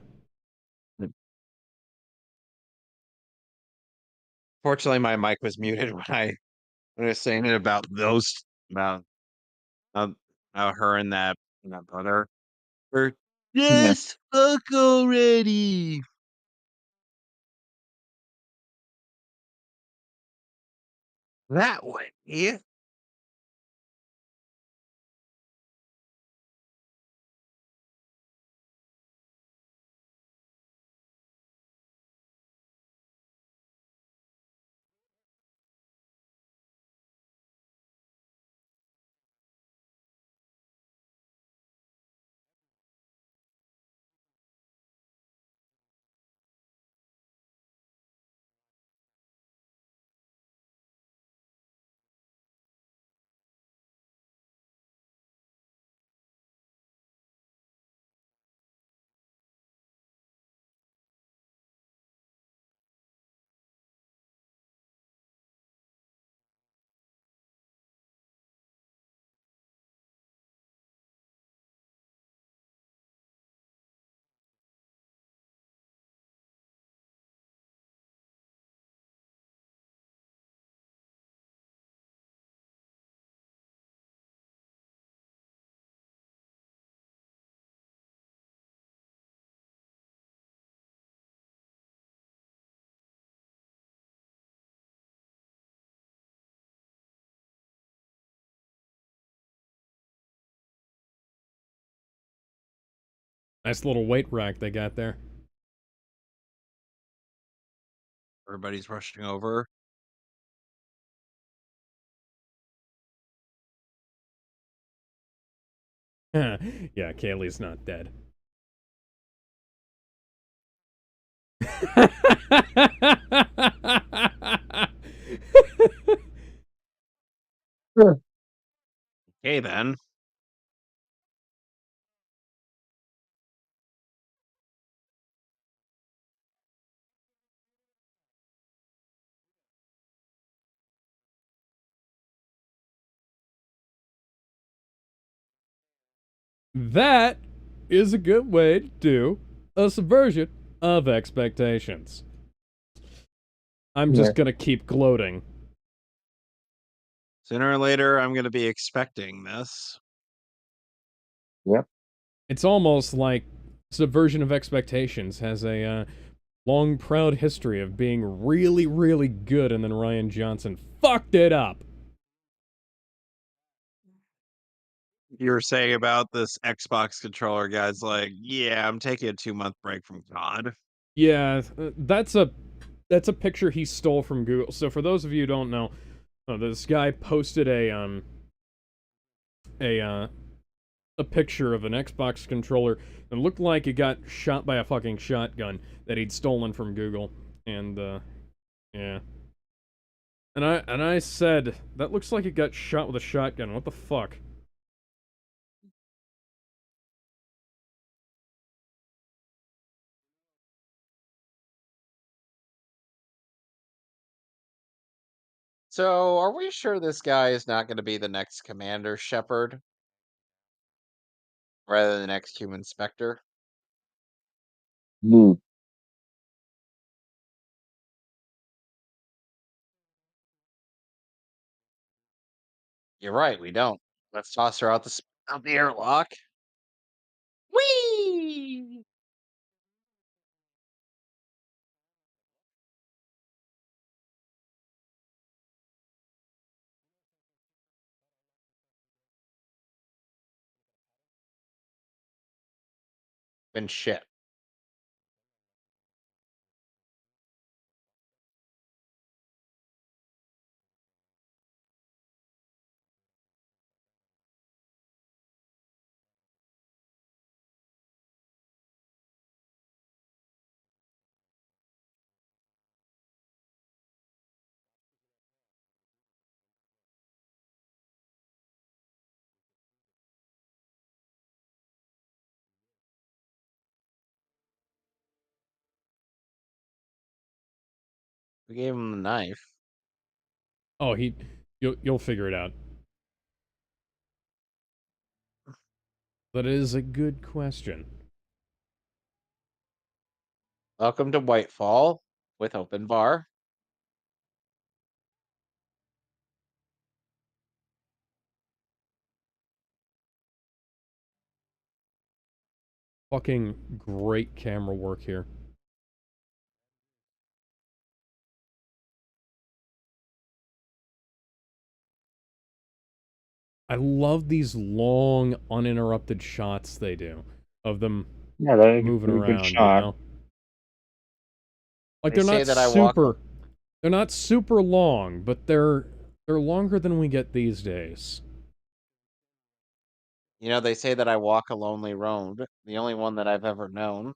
Fortunately, my mic was muted when I was saying it about those about, about her and that brother. Or Yeah. just fuck already. That way. Nice little weight rack they got there. Everybody's rushing over. Yeah, Kaylee's not dead. Okay, then. That is a good way to do a subversion of expectations. I'm just gonna keep gloating. Sooner or later, I'm going to be expecting this. Yep. It's almost like Subversion of Expectations has a long, proud history of being really, really good, and then Ryan Johnson fucked it up. You were saying about this Xbox controller, guys, like, yeah, I'm taking a 2-month break from COD. Yeah, that's a picture he stole from Google. So for those of you who don't know, this guy posted a a picture of an Xbox controller that looked like it got shot by a fucking shotgun that he'd stolen from Google. And yeah. And I said, that looks like it got shot with a shotgun. What the fuck? So, are we sure this guy is not going to be the next Commander Shepard rather than the next Human Spectre? Hmm. You're right, we don't. Let's toss her out out the airlock. Whee! Been shit. We gave him the knife. Oh, you'll figure it out. That is a good question. Welcome to Whitefall with open bar. Fucking great camera work here. I love these long, uninterrupted shots they do of them Yeah, that is a moving pretty good around, you shot. know? Like They say that I walk. they're not super long, but they're longer than we get these days. You know, they say that I walk a lonely road, the only one that I've ever known.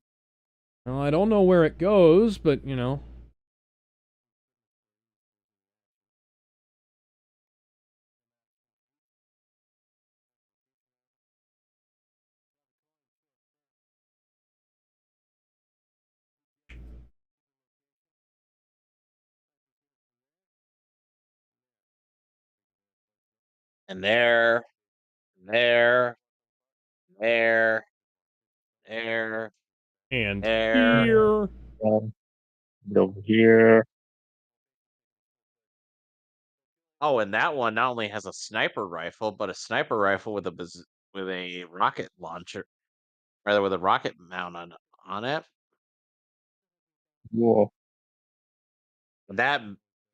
Well, I don't know where it goes, but you know. And there, there, there, there, And there. here. Over here. Oh, and that one not only has a sniper rifle, but a sniper rifle with with a rocket launcher, rather with a rocket mount on it. Whoa. That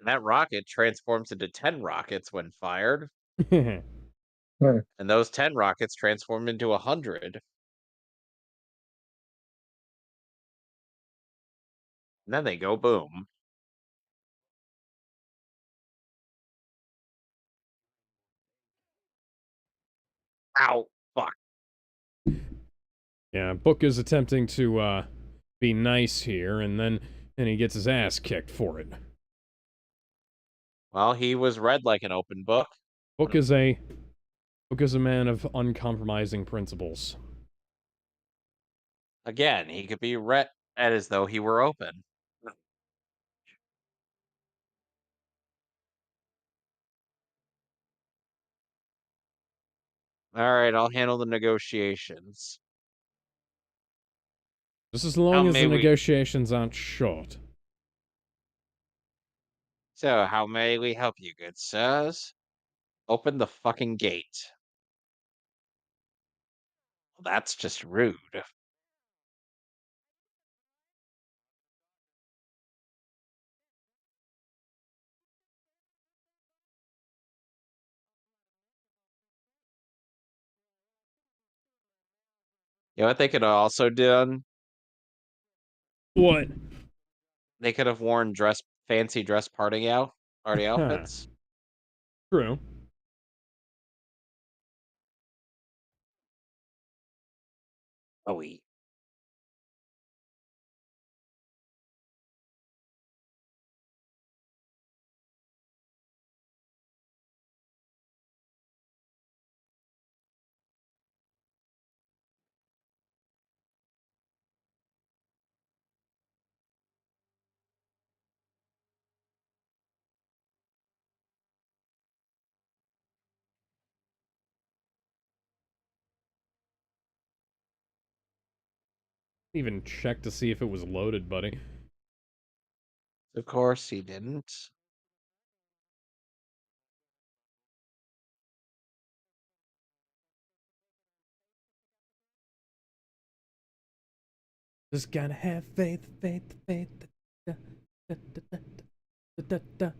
that rocket transforms into 10 rockets when fired, Huh. and those 10 rockets transform into 100. And then they go boom. Ow, fuck. Yeah, Book is attempting to be nice here, and then he gets his ass kicked for it. Well, he was read like an open book. Book is a man of uncompromising principles. Again, he could be read as though he were open. All right, I'll handle the negotiations. Just as long Now as the may we negotiations aren't short. So, how may we help you, good sirs? Open the fucking gate. Well, that's just rude. You know what they could have also done? What? They could have worn fancy dress party Huh. outfits. True. Oh, we. Even check to see if it was loaded, buddy. Of course, he didn't. Just gotta have faith, faith, faith. Da, da, da, da, da, da, da.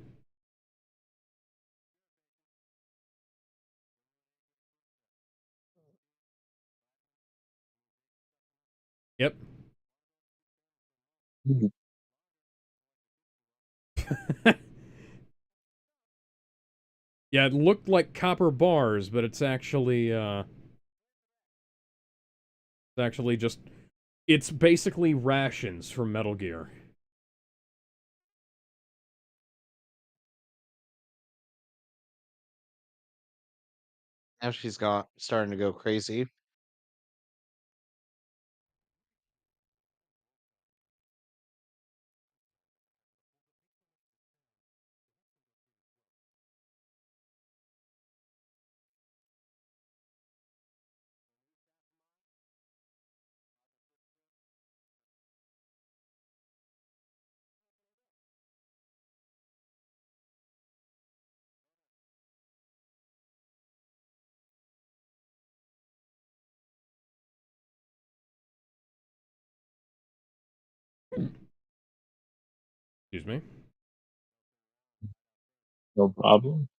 Yep. Mhm. Yeah, it looked like copper bars, but it's actually just it's basically rations from Metal Gear. Now she's starting to go crazy. Excuse me. No problem.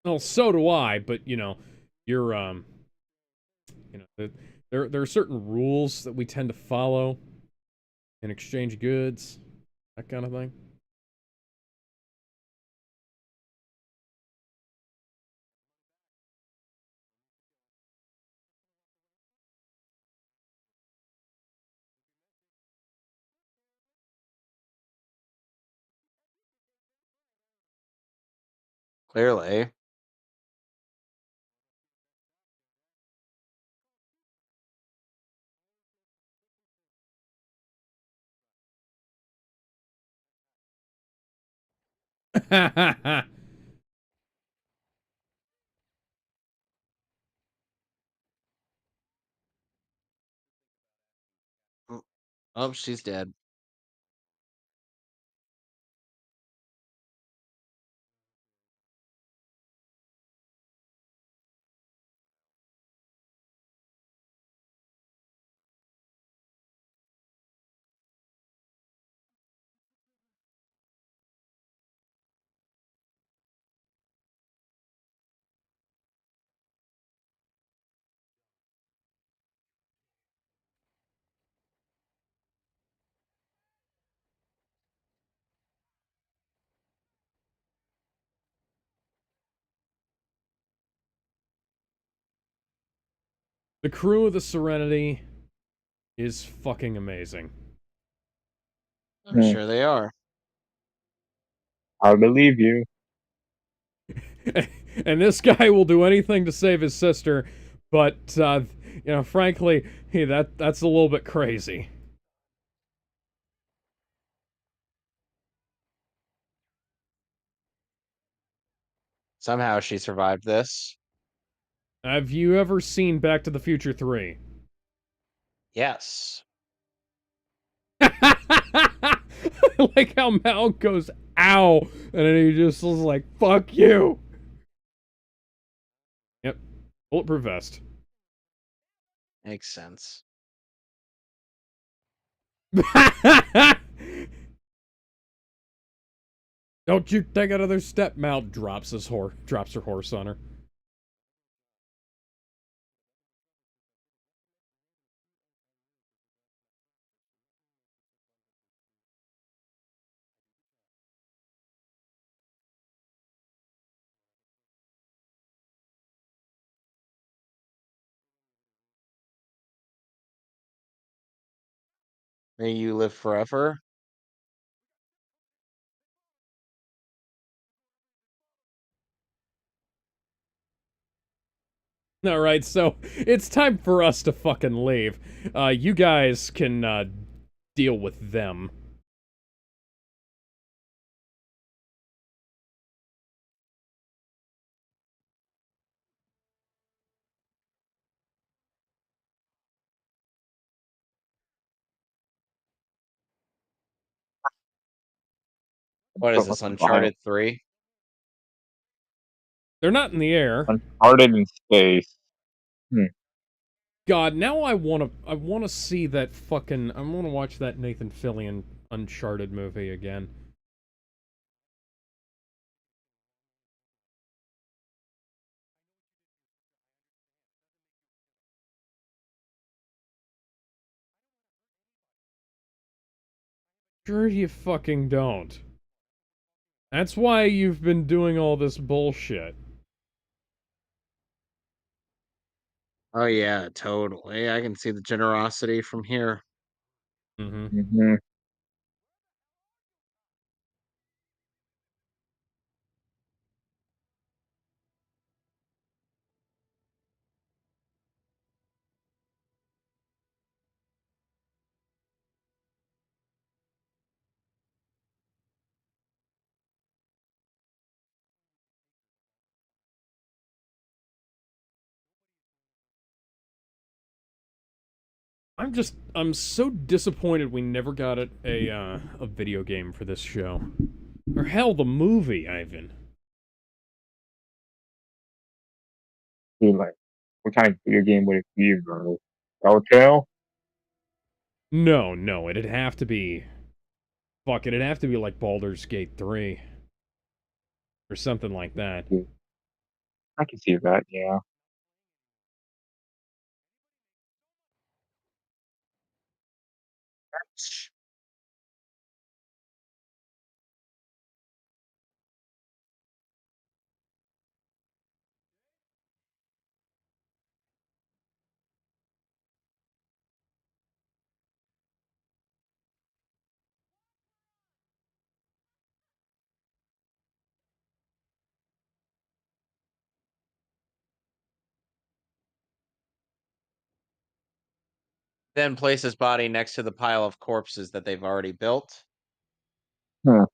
Well, so do I, but you're there are certain rules that we tend to follow in exchange goods, that kind of thing. Clearly. Mm. Oh, she's dead. The crew of the Serenity is fucking amazing. I'm sure they are. I believe you. And this guy will do anything to save his sister, but frankly, that's a little bit crazy. Somehow she survived this. Have you ever seen Back to the Future 3? Yes. Like how Mal goes, ow, and then he just was like, fuck you. Yep. Bulletproof vest. Makes sense. Don't you take another step. Mal drops her horse on her. May you live forever. Alright, so it's time for us to fucking leave. You guys can, deal with them. What is this, Uncharted 3? They're not in the air. Uncharted in space. God, now I wanna see that fucking, I wanna watch that Nathan Fillion Uncharted movie again. Sure you fucking don't. That's why you've been doing all this bullshit. Oh yeah, totally. I can see the generosity from here. Mm-hmm. Mm-hmm. I'm so disappointed we never got a video game for this show. Or hell, the movie, Ivan. Dude, like, what kind of video game would it be, bro? Telltale? No, it'd have to be... Fuck, it'd have to be like Baldur's Gate 3. Or something like that. Yeah, I can see that, yeah. Then place his body next to the pile of corpses that they've already built. Huh.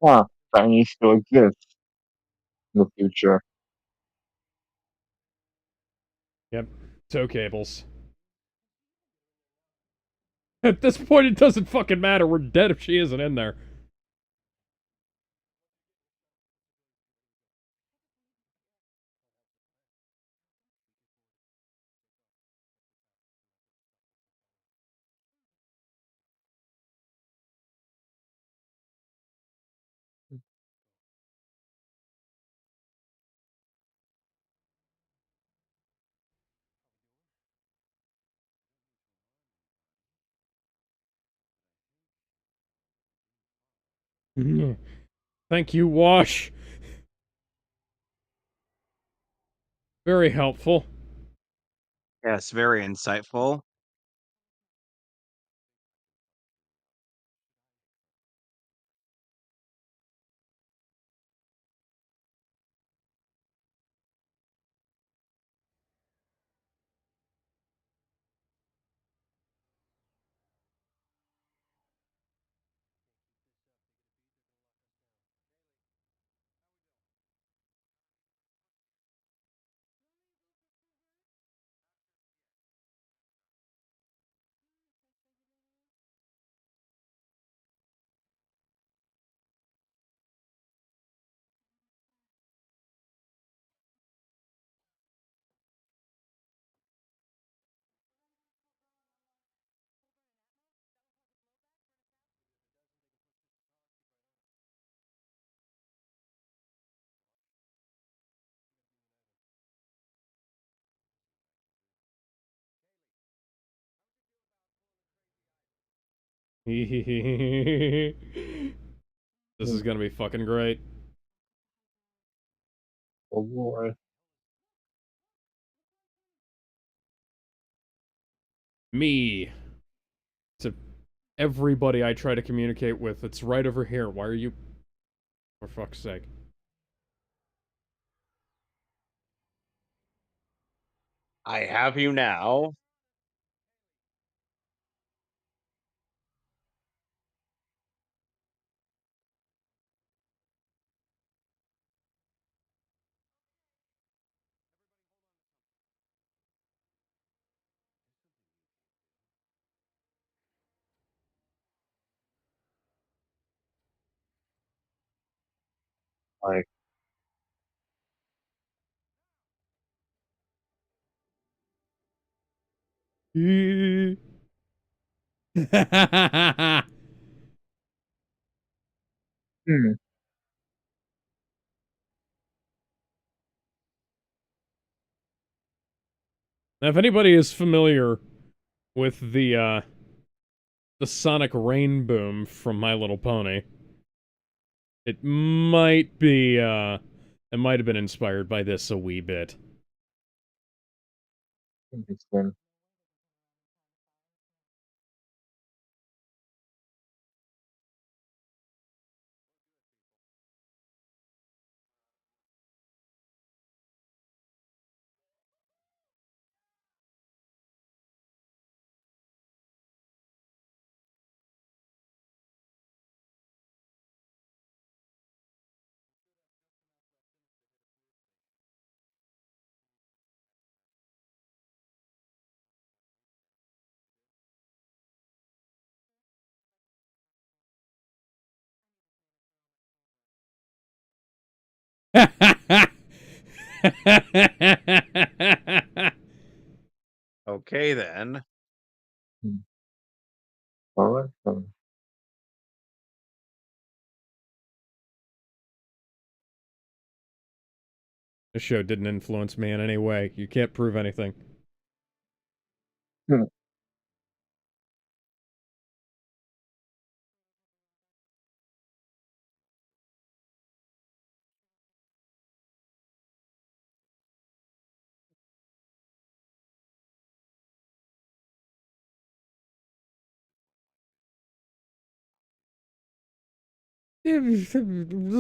Huh. Chinese still exists in the future. Yep. Tow cables. At this point, it doesn't fucking matter. We're dead if she isn't in there. Thank you, Wash. Very helpful. Yes, very insightful. This is gonna be fucking great. Oh boy. Me. To everybody I try to communicate with, it's right over here. Why are you... For fuck's sake. I have you now. Like, hmm. Now, if anybody is familiar with the sonic rain boom from My Little Pony, it might be, it might have been inspired by this a wee bit. Interesting. Okay, then. Hmm. All right. The show didn't influence me in any way. You can't prove anything. Hmm.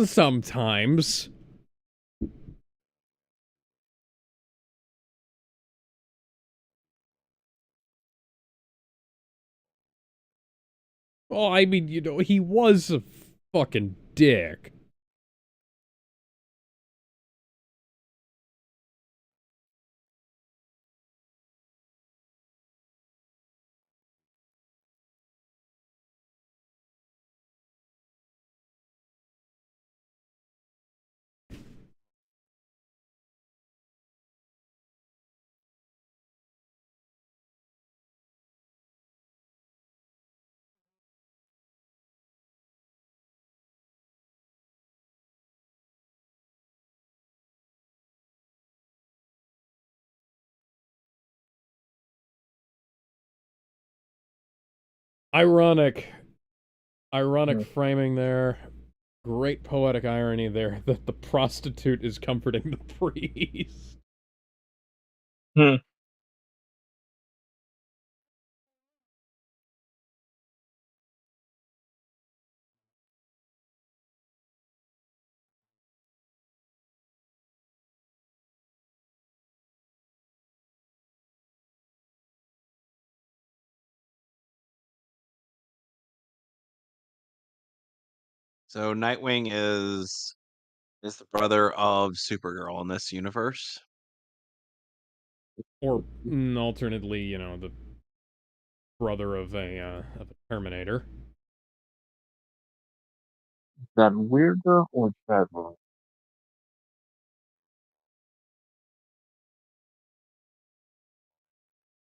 Sometimes. Oh, I mean, you know, he was a fucking dick. Ironic. Ironic Hmm. framing there. Great poetic irony there that the prostitute is comforting the priest. Hmm. So Nightwing is the brother of Supergirl in this universe. Or alternately, you know, the brother of a Terminator. Is that weirder or better?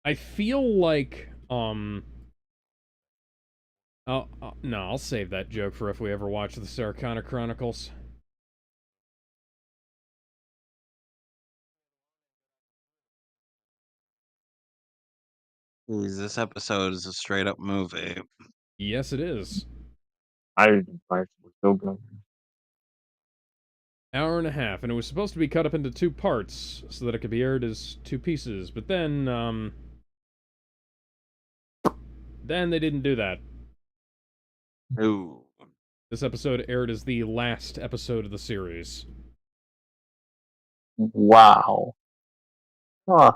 I feel like, no, I'll save that joke for if we ever watch the Sarah Chronicles. This episode is a straight up movie. Yes, it is. I didn't find it was so good. Hour and a half, and it was supposed to be cut up into 2 parts so that it could be aired as 2 pieces, but then they didn't do that. Ooh. This episode aired as the last episode of the series. Wow. Huh.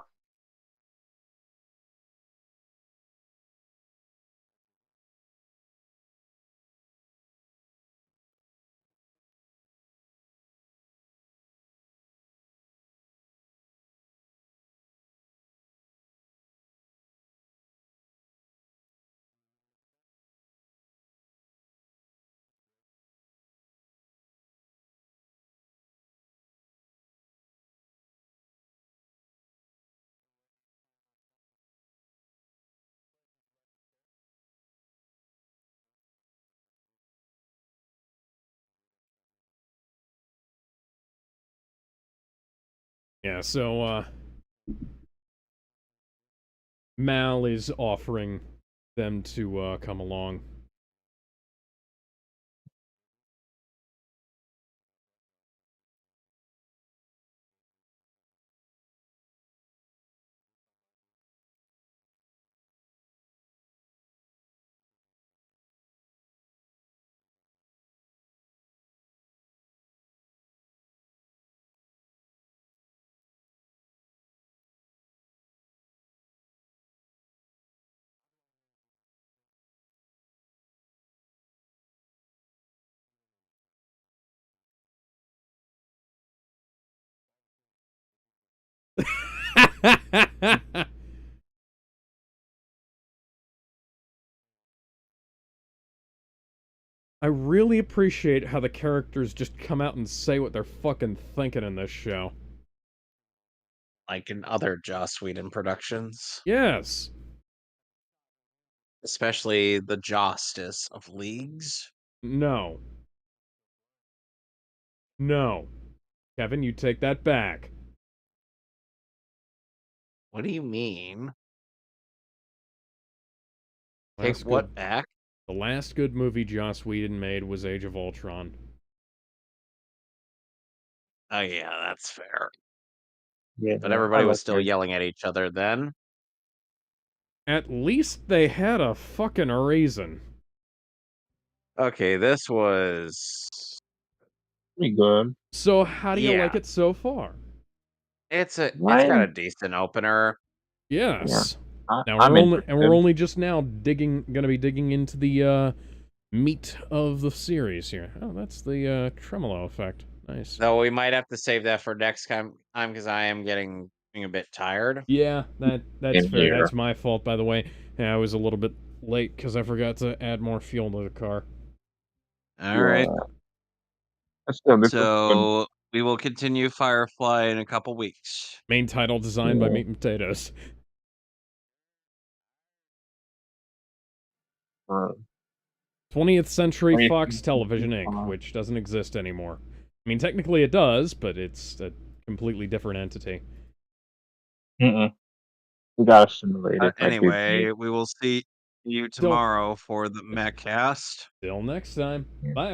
Yeah, so, Mal is offering them to, come along. I really appreciate how the characters just come out and say what they're fucking thinking in this show. Like in other Joss Whedon productions, Yes. especially the Justice of Leagues. No. No. Kevin, you take that back. What do you mean? Take Last what good, back? the last good movie Joss Whedon made was Age of Ultron. Oh yeah, that's fair. Yeah, But I everybody like was still that. yelling at each other then. At least they had a fucking reason. Okay, this was Pretty good. So how do you like yeah. it so far? It's got a Mine, decent opener. yeah, Yes. Now I'm we're interested. only just now gonna be digging into the meat of the series here. Oh, that's the tremolo effect. Nice. Though we might have to save that for next time because I am getting a bit tired. Yeah, that's In fair. here. That's my fault, by the way. Yeah, I was a little bit late because I forgot to add more fuel to the car. All right. Yeah. Still, this was good. So we will continue Firefly in a couple weeks. Main title designed by Yeah. Meat and Potatoes. 20th Century Fox Television Inc., which doesn't exist anymore. I mean, technically it does, but it's a completely different entity. Mm-mm. We got a simulator by Disney. Anyway, we will see you Till, tomorrow for the MechCast. till next time. Bye.